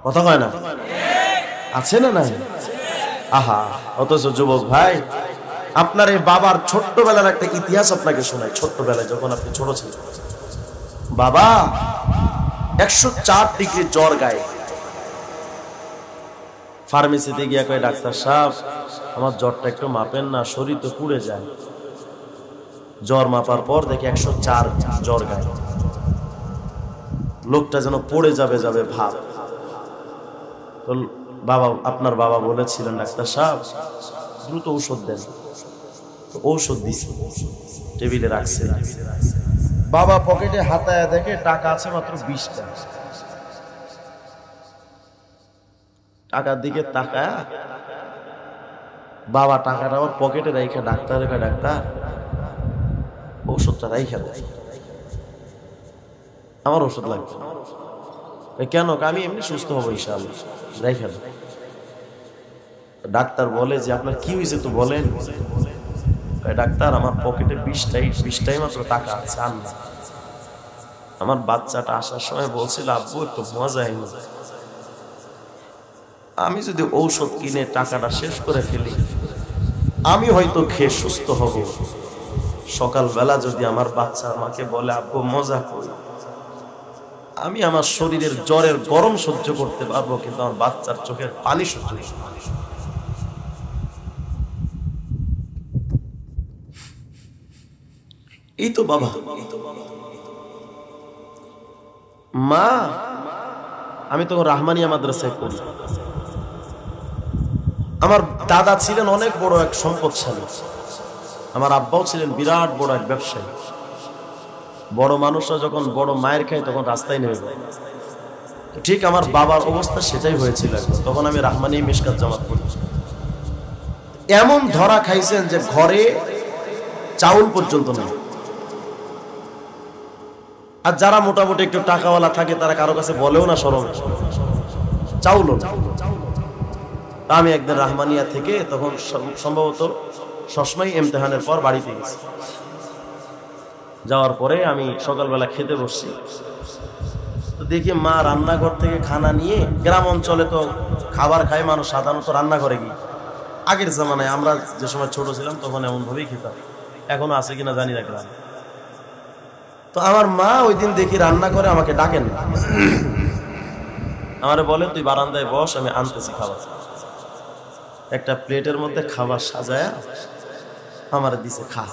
কথা হয় না? আছে না নাই? আহা, অথচ যুবক ভাই, আপনার এই বাবার ছোট্টবেলার একটা ইতিহাস আপনাকে শোনাই। ছোট্টবেলায় যখন আপনি ছোট ছিলেন, বাবা 104 ডিগ্রি জ্বর গায়ে, ফার্মেসিতে গিয়ে কয়, ডাক্তার সাহেব আমার জ্বরটা একটু মাপেন না, শরীর তো পুড়ে যায়। জ্বর মাপার পর দেখে 104 জ্বর গায়ে, লোকটা যেন পড়ে যাবে ভাব। তো বাবা, আপনার বাবা বলেছিলেন, ডাক্তার সাহেব দ্রুত ঔষধ দেন। ঔষধ দিছে, টেবিলে রাখছে। বাবা পকেটে হাতায় দেখে টাকা আছে মাত্র 20 টাকা। টাকার দিকে তাকায় বাবা টাকাটা ওর পকেটে রাইখা ডাক্তারের কাছে, ডাক্তার ঔষধটা রাইখা দেয়, আমার ওষুধ লাগবে। কেন? আমি এমনি সুস্থ হবো ইনশাআল্লাহ, রাইখা দেয়। ডাক্তার বলে যে আপনার কি হয়েছে তো বলেন। ডাক্তার আমার পকেটে 20টাই মাত্র টাকা আছে, আন না। আমার বাচ্চাটা আসার সময় বলছিল, আব্বু একটু মজা হইল, আমি যদি ঔষধ কিনে টাকাটা শেষ করে ফেলি, আমি হয়তো খেয়ে সুস্থ হব, সকালবেলা যদি আমার বাচ্চা আমাকে বলে আব্বু মজা করি, আমি আমার শরীরের জ্বরের গরম সহ্য করতে পারবো, কিন্তু আমার বাচ্চার চোখের পানি সহ্য করতে পারবো না। এই তো বাবা। মা, আমি তখন রাহমানিয়া মাদ্রাসায় পড়ি। আমার দাদা ছিলেন অনেক বড় এক সম্পদশালী, আমার আব্বাও ছিলেন বিরাট বড় এক ব্যবসায়ী। বড় মানুষরা যখন বড় মায়ের খায় তখন রাস্তায় নেমে যায়। ঠিক আমার বাবার অবস্থা সেটাই হয়েছিল। তখন আমি রাহমানিয়া মিশকাত জামাত পড়ি। এমন ধরা খাইছেন যে ঘরে চাউল পর্যন্ত নেই। আর যারা মোটামুটি একটু টাকাওয়ালা থাকে তারা কারো কাছে বলেও না শরম, চাউলও না। আমি একদিন রাহমানিয়া থেকে তখন সম্ভবত সসময় ইমতিহানের পর বাড়িতে গেছি। যাওয়ার পরে আমি সকালবেলা খেতে বসছি, তো দেখি মা রান্নাঘর থেকে খানা নিয়ে, গ্রাম অঞ্চলে তো খাবার খায় মানুষ সাধারণত রান্নাঘরে গিয়ে, আগের জামানায় আমরা যে সময় ছোট ছিলাম তখন এমন ভাবেই খেতাম, এখনো আছে কিনা জানি না গ্রাম। তো আমার মা ওই দিন দেখি রান্না করে, আমাকে ডাকেন না, আমারে বলে তুই বারান্দায় বস, আমি আনতেছি খাবার। একটা প্লেটের মধ্যে খাবার সাজায়া আমার দিছে, খা।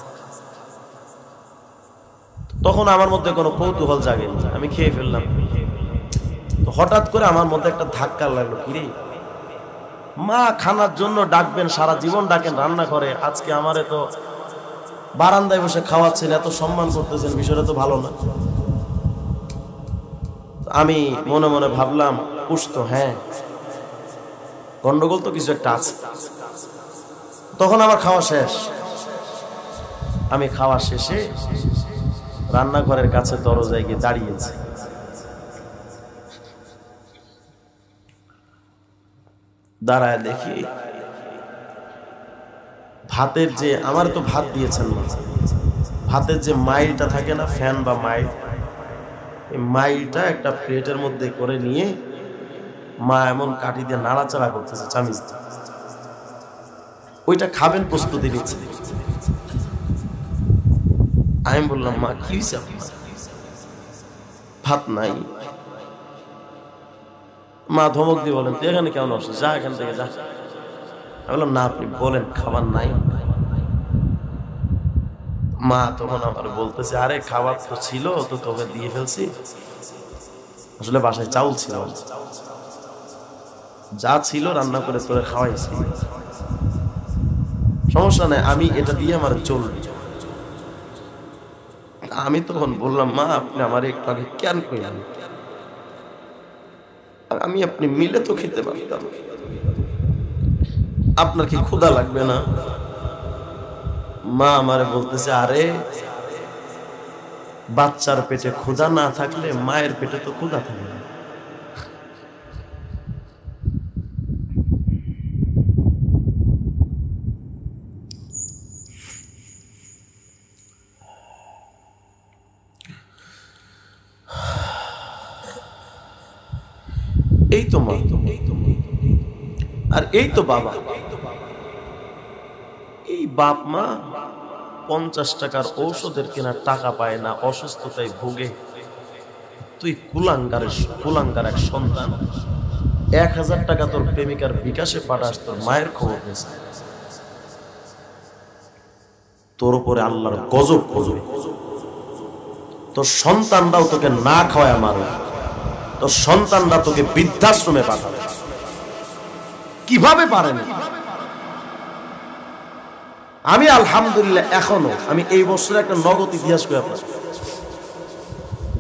তখন আমার মধ্যে কোনো কৌতূহল জাগেনি, আমি খেয়ে ফেললাম। তো হঠাৎ করে আমার মধ্যে একটা ধাক্কা লাগলো, কিরে মা খানার জন্য ডাকবেন, সারা জীবন ডাকেন রান্না করে, আজকে আমারে তো বারান্দায় বসে খাওয়াচ্ছেন, এত সম্মান করতেছেন, বিষয়টা তো ভালো না। আমি মনে মনে ভাবলাম, পুষতো, হ্যাঁ গন্ডগোল তো কিছু একটা আছে। তখন আমার খাওয়া শেষ। আমি খাওয়া শেষে রান্নাঘরের কাছে দরজায় গিয়ে দাঁড়িয়েছি। দাঁড়ায় দেখি ভাতের যে, আমার তো ভাত দিয়েছেন না, ভাতের যে মাইলটা থাকে না, ফ্যান বা মাইল, এই মাইলটা একটা প্লেটের মধ্যে করে নিয়ে মা এমন কাঠি দিয়ে নাড়াচাড়া করতেছে চামিচ দিয়ে, ওইটা খাবেন প্রস্তুতি নিচ্ছে। আমি বললাম, মা কি হয়েছে, ভাত নাই? মা ধমক দিয়ে বলেন, তুই এখানে কেমন আসছিস, যা এখান থেকে যা। আমি বললাম, না আপনি বলেন খাবার নাই। মা তখন আমার বলতেছে, আরে খাবার তো ছিল, তো তোকে দিয়ে ফেলছি, আসলে বাসায় চাউল ছিল, যা ছিল রান্না করে তোরে খাওয়াইছি, সমস্যা নাই, আমি এটা দিয়ে আমার চলবে। আমি তখন বললাম, মা আপনি আমার একটু আগে কেন কইলেন, আমি আপনি মিলে তো খেতে পারতাম, আপনার কি ক্ষুধা লাগবে না? মা আমারে বলতেছে, আরে বাচ্চার পেটে ক্ষুধা না থাকলে মায়ের পেটে তো ক্ষুধা থাকে না। এই তো মা, আর এই তো বাবা। এই বাপ মা 50 টাকার ঔষধের কেনার টাকা পায় না, অসুস্থতায় ভোগে। তুই কুলাঙ্গার এক সন্তান, 1000 টাকা তোর প্রেমিকার বিকাশে পাঠাস, তোর মায়ের খবর পেয়েছে, তোর উপরে আল্লাহর গজব করবে। তোর সন্তানরাও তোকে না খাওয়ায় মারবে, তোর সন্তানরা তোকে বৃদ্ধাশ্রমে পাঠাবে। কিভাবে পারেন? আমি আলহামদুলিল্লাহ এখনো, আমি এই বছর একটা নগদ ইতিহাস করে আপনার,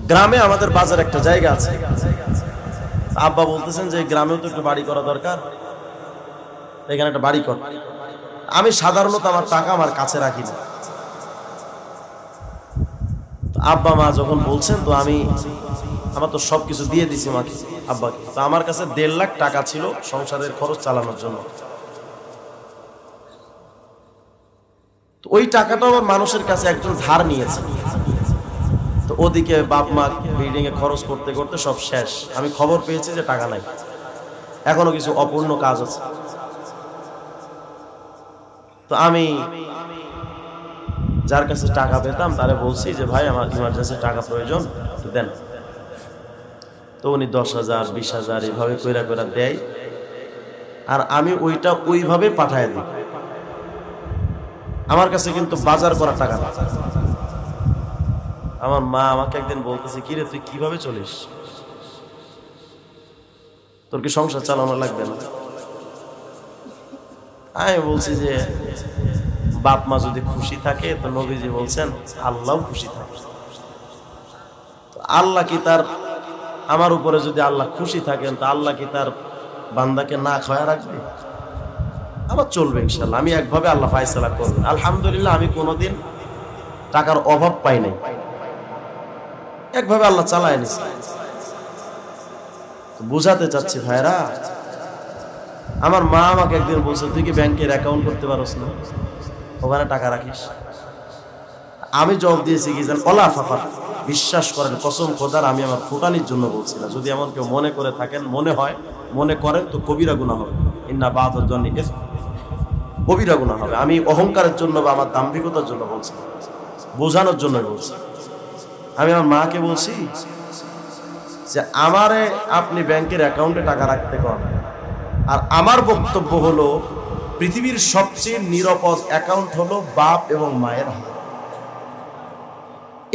গ্রামে আমাদের বাজার একটা জায়গা আছে, আব্বা বলতেছেন যে গ্রামেও তো একটু বাড়ি করা দরকার, এখানে একটা বাড়ি কর। আমি সাধারণত আমার টাকা আমার কাছে রাখি না, আব্বা মা যখন বলছেন, তো আমি আমার তো সবকিছু দিয়ে দিছি মাকে, আব্বাকে। তো আমার কাছে 1.5 লাখ টাকা ছিল সংসারের খরচ চালানোর জন্য। ওই টাকাটা আমার মানুষের কাছে একজন ধার নিয়েছে, তো ওদিকে বাপ মা বিল্ডিং এ খরচ করতে করতে সব শেষ। আমি খবর পেয়েছি যে টাকা নাই, এখনো কিছু অপূর্ণ কাজ আছে। তো আমি যার কাছে টাকা পেতাম তারে বলছি যে ভাই আমার ইমার্জেন্সি টাকা প্রয়োজন, দেন। তো উনি 10,000 20,000 এইভাবে কইরা কইরা দেয়, আর আমি ওইটা ওইভাবে পাঠায় দিই। আমার কাছে কিন্তু বাজার করার টাকা না। আমার মা আমাকে একদিন বলতেছে, কিরে তুই কিভাবে চলিস, তোর কি সংসার চালানো লাগবে না? আমি বলছি যে বাপ মা যদি খুশি থাকে তো নবীজি বলছেন আল্লাহও খুশি থাকে। আল্লাহ কি তার, আমার উপরে যদি আল্লাহ খুশি থাকেন তো আল্লাহ কি তার বান্দাকে না খাওয়া রাখবে? আমার চলবে ইনশাল্লাহ। আমি একভাবে আল্লাহ ফায়সালা করবেন। আলহামদুলিল্লাহ আমি কোনোদিন টাকার অভাব পাই নাই, একভাবে আল্লাহ চালায় নিছে। বুঝাতে চাচ্ছি ভাইরা, আমার মা আমাকে একদিন বলছে তুই কি ব্যাংকের অ্যাকাউন্ট করতে পারোস না, ওখানে টাকা রাখিস? আমি জবাব দিয়েছি কি জান, ওলা ফাফাত, বিশ্বাস করেন কসম খোদার আমি আমার ফুটানির জন্য বলছি না। যদি এমন কেউ মনে করে থাকেন, মনে হয় মনে করেন, তো কবিরা গুনাহ হবে। ইন্না বা'দাল যন্নি ইসম, কবিরা গুনাহ হবে। আমি অহংকারের জন্য বা আমার দাম্ভিকতার জন্য বলছি, বোঝানোর জন্য বলছি। আমি আমার মাকে বলছি যে আমারে আপনি ব্যাংকের অ্যাকাউন্টে টাকা রাখতে কন, আর আমার বক্তব্য হলো পৃথিবীর সবচেয়ে নিরাপদ অ্যাকাউন্ট হলো বাপ এবং মায়ের হাত।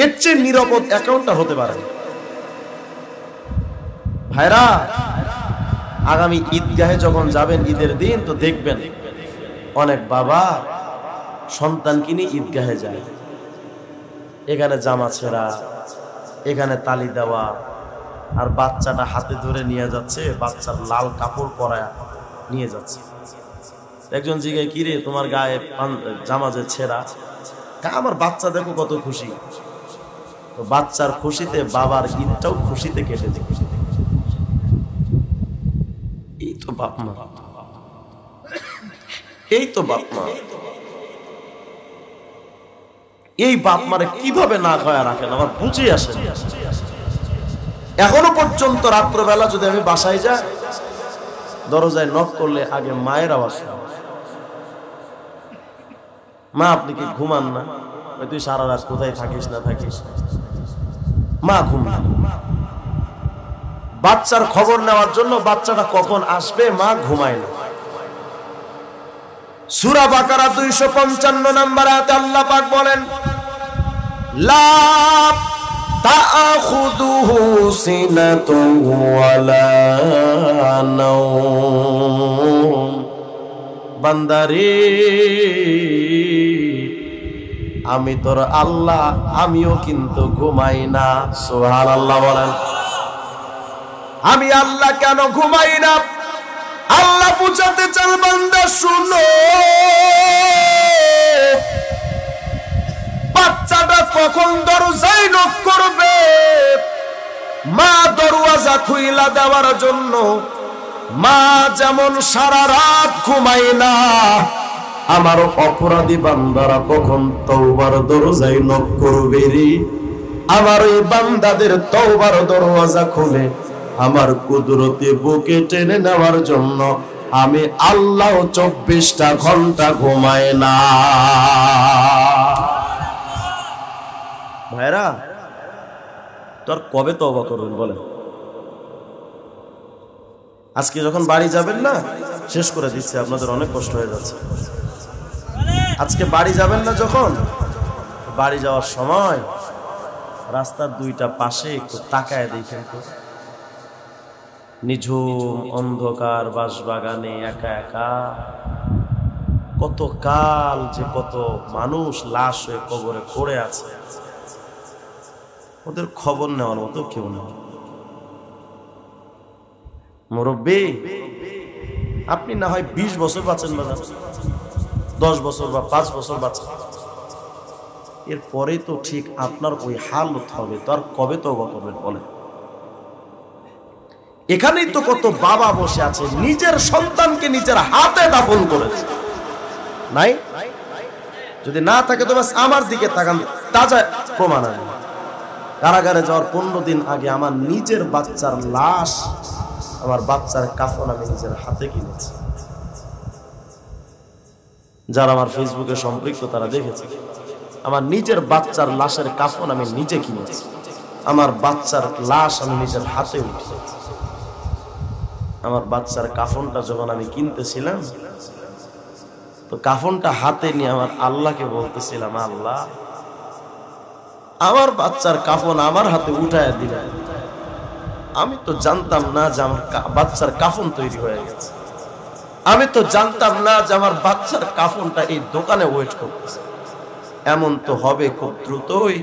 এর চেয়ে নিরাপদ অ্যাকাউন্টটা হতে পারে ভাইরা। আগামী ঈদগাহে যখন যাবেন ঈদের দিন, তো দেখবেন অনেক বাবা সন্তানকে নিয়ে ঈদগাহে যায়। এখানে জামা ছেঁড়া, এখানে তালি দেওয়া, আর বাচ্চাটা হাতে ধরে নিয়ে যাচ্ছে, বাচ্চার লাল কাপড় পরায় নিয়ে যাচ্ছে। একজন জিজ্ঞাসা, কি রে তোমার গায়ে জামা যে ছেঁড়া? আমার বাচ্চা দেখো কত খুশি। তো বাচ্চার খুশিতে বাবার ঈদটাও খুশিতে কেটে যায়। এই তো বাপ মা, এই তো বাপ মা। এই বাপ মারে কিভাবে না খাওয়া রাখেন আমার বুঝে আসে। এখনো পর্যন্ত রাত্রবেলা যদি আমি বাসায় যাই, দরজায় নক করলে আগে মায়ের আওয়াজ, মা আপনি কি ঘুমান না? তুই সারা রাত কোথায় থাকিস না থাকিস? মা ঘুমান। বাচ্চার খবর নেওয়ার জন্য বাচ্চাটা কখন আসবে মা ঘুমায় না। সূরা বাকারা 255 নম্বর আয়াতে আল্লাহ পাক বলেন, লা তাআখুযুহু সিনাতুন ওয়ালা নাওম। বান্দারে, আমি তোর আল্লাহ, আমিও কিন্তু ঘুমাই না। সুবহানাল্লাহ বলেন। আমি আল্লাহ কেন ঘুমাই না? আল্লাহ বুঝাতে চান, বান্দা শুনো, বাচ্চাটা কখন দরজায় নক করবে, মা দরওয়াজা খুইলা দেওয়ার জন্য মা যেমন সারা রাত ঘুমায় না, আমার অপরাধী বান্দারা কখন তওবার দরজায় নক করবে রে? আমার এই বান্দাদের তওবার দরওয়াজা খুলে আমার কুদরতে বুকে টেনে নেওয়ার জন্য আমি আল্লাহ 24টা ঘন্টা ঘুমায় না। ভাইরা, তোর কবে তওবা করবেন বলেন? আজকে যখন বাড়ি যাবেন না, শেষ করে দিচ্ছে, আপনাদের অনেক কষ্ট হয়ে যাচ্ছে। আজকে বাড়ি যাবেন না, যখন বাড়ি যাওয়ার সময় রাস্তার দুইটা পাশে একটু তাকায় দেখেন তো, নিঝুম অন্ধকার বাঁশবাগানে একা একা কত কাল যে কত মানুষ লাশ হয়ে কবরে পড়ে আছে, ওদের খবর নেওয়ার মতো কেউ নেই। মুরব্বী, আপনি না হয় 20 বছর বাঁচেন বা 10 বছর বা 5 বছর বাঁচেন, এরপরে তো ঠিক আপনার ওই হালত হবে। তো আর কবে তওবা করবেন বলেন? এখানেই তো কত বাবা বসে আছে, নিজের সন্তানকে নিজের হাতে দাফন করেছে। নাই? যদি না থাকে তো বাস আমার দিকে তাকান, তাজা প্রমাণ আছে। কারাগারে যাওয়ার 15 দিন আগে আমার নিজের বাচ্চার লাশ, আমার বাচ্চার কাফন আমি নিজের হাতে কিনেছি। যারা আমার ফেসবুকে সম্পৃক্ত তারা দেখেছে, আমার নিজের বাচ্চার লাশের কাফন আমি নিজে কিনেছি, আমার বাচ্চার লাশ আমি নিজের হাতে উঠিয়েছি। আমার বাচ্চার কাফনটা যখন আমি কিনতেছিলাম, তো কাফনটা হাতে নিয়ে আমার আল্লাহকে বলতেছিলাম, আল্লাহ আমার বাচ্চার কাফন আমার হাতে উঠায় দিলেন। আমি তো জানতাম না যে আমার বাচ্চার কাফন তৈরি হয়ে গেছে। আমি তো জানতাম না যে আমার বাচ্চার কাফনটা এই দোকানে ওয়েট করতেছে। এমন তো হবে খুব দ্রুতই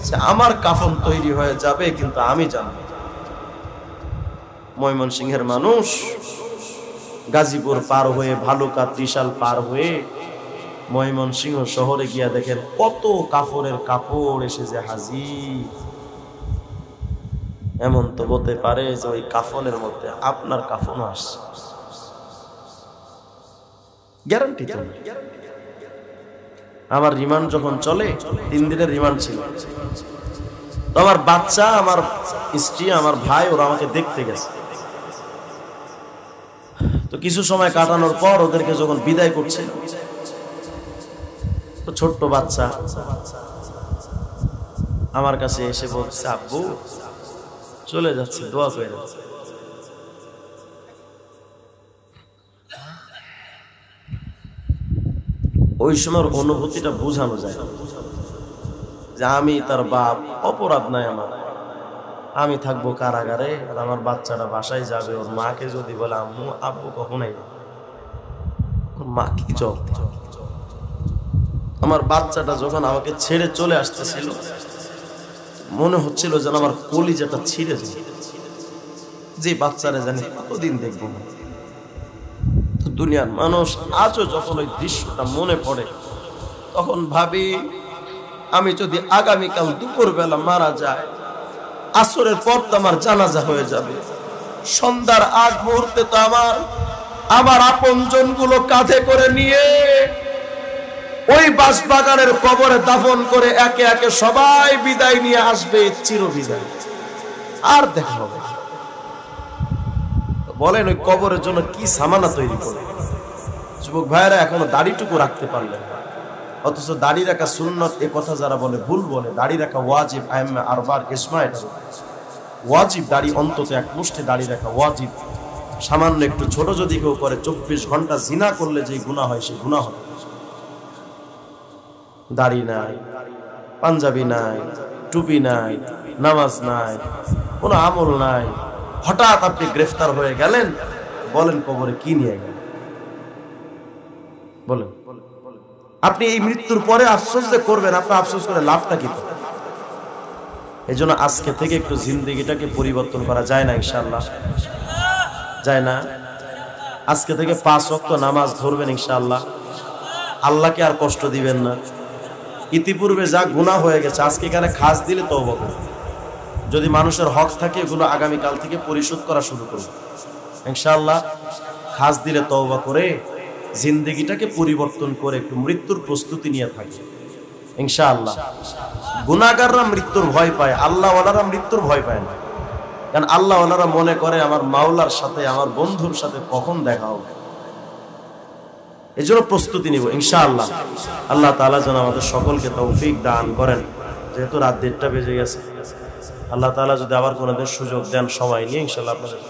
যে আমার কাফন তৈরি হয়ে যাবে, কিন্তু আমি জানি। ময়মনসিংহের মানুষ গাজীপুর পার হয়ে, ভালুকা ত্রিশাল পার হয়ে ময়মনসিংহ শহরে গিয়া দেখেন কত কাপড়ের কাপড় এসে যে হাজির। এমন তো হতে পারে যে ওই কাফনের মধ্যে আপনার কাফনও আসছে, গ্যারান্টি তো। আমার রিমান্ড যখন চলে, 3 দিনের রিমান্ড ছিল, তো আমার বাচ্চা, আমার স্ত্রী, আমার ভাই ওরা আমাকে দেখতে গেছে। তো কিছু সময় কাটানোর পর ওদেরকে যখন বিদায় করছে, তো ছোট্ট বাচ্চা আমার কাছে এসে বলছে, আব্বু চলে যাচ্ছে, দোয়া করে যাচ্ছে। ওই সময়ের অনুভূতিটা বোঝানো যায় যে আমি তার বাপ, অপরাধ নাই আমার, আমি থাকবো কারাগারে আর আমার বাচ্চাটা বাসায় যাবে। ওর মাকে যদি বলে আম্মু আব্বু কখনোই, ওর মা কি জব? আমার বাচ্চাটা যখন আমাকে ছেড়ে চলে আসতেছিল, মনে হচ্ছিল যেন আমার কলিজাটা ছিঁড়ে যায়, যে বাচ্চারা জানি কতদিন দেখবো না। তো দুনিয়ার মানুষ আজও যখন ওই দৃশ্যটা মনে পড়ে, তখন ভাবি আমি যদি আগামীকাল দুপুরবেলা মারা যায়, আসরের পর তো আমার জানাজা হয়ে যাবে, সন্ধ্যার আগ মুহূর্তে তো আমার আপনজন গুলো কাঁধে করে নিয়ে ওই বাঁশবাগানের কবরে দাফন করে একে একে সবাই বিদায় নিয়ে আসবে, চির বিদায়, আর দেখা হবে। বলেন ওই কবরের জন্য কি সামানা তৈরি করে। যুবক ভাইয়েরা এখনো দাড়িটুকু রাখতে পারলেন না, অথচ দাড়ি রাখা সুন্নত, এ কথা যারা বলে ভুল বলে। দাড়ি রাখা ওয়াজিব, আইম্মা আরবার ইজমা, এটা ওয়াজিব। দাড়ি অন্তত এক মুষ্টি দাড়ি রাখা ওয়াজিব। সামান্য একটু ছোট যদি কেউ করে, 24 ঘন্টা জিনা করলে যে গুনাহ হয় সেই গুনাহ হয়। দাড়ি নাই, পাঞ্জাবি নাই, টুপি নাই, নামাজ নাই, কোনো আমল নাই, হঠাৎ আপনি গ্রেফতার হয়ে গেলেন, বলেন কবরে কি নিয়ে গেলেন? বলেন আপনি এই মৃত্যুর পরে আফসোস যে করবেন, আপনার আফসোস করে লাভটা কি? এই জন্য আজকে থেকে একটু জিন্দেগিটাকে পরিবর্তন করা যায় না? ইনশাআল্লাহ যায় না? আজকে থেকে 5 ওয়াক্ত নামাজ ধরবেন ইনশাআল্লাহ, আল্লাহকে আর কষ্ট দিবেন না। ইতিপূর্বে যা গুনাহ হয়ে গেছে, আজকে এখানে খাস দিলে তওবা করুন। যদি মানুষের হক থাকে, এগুলো আগামীকাল থেকে পরিশোধ করা শুরু করুন ইনশাআল্লাহ। খাস দিলে তওবা করে জিন্দেগিটাকে পরিবর্তন করে একটু মৃত্যুর প্রস্তুতি নিয়ে থাকি ইনশাআল্লাহ। গুনাহগাররা মৃত্যুর ভয় পায়, আল্লাহওয়ালারা মৃত্যুর ভয় পায় না। কারণ আল্লাহওয়ালারা মনে করে আমার মাওলার সাথে, আমার বন্ধুর সাথে কখন দেখা হবে। এজন্য প্রস্তুতি নিব ইনশাআল্লাহ। আল্লাহ তাআলা যেন আমাদের সকলকে তৌফিক দান করেন। যেহেতু রাত 1:30 বেজে গেছে, আল্লাহ তাআলা যদি আবার কোনোদিন সুযোগ দেন সময় নিয়ে ইনশাআল্লাহ আপনাদের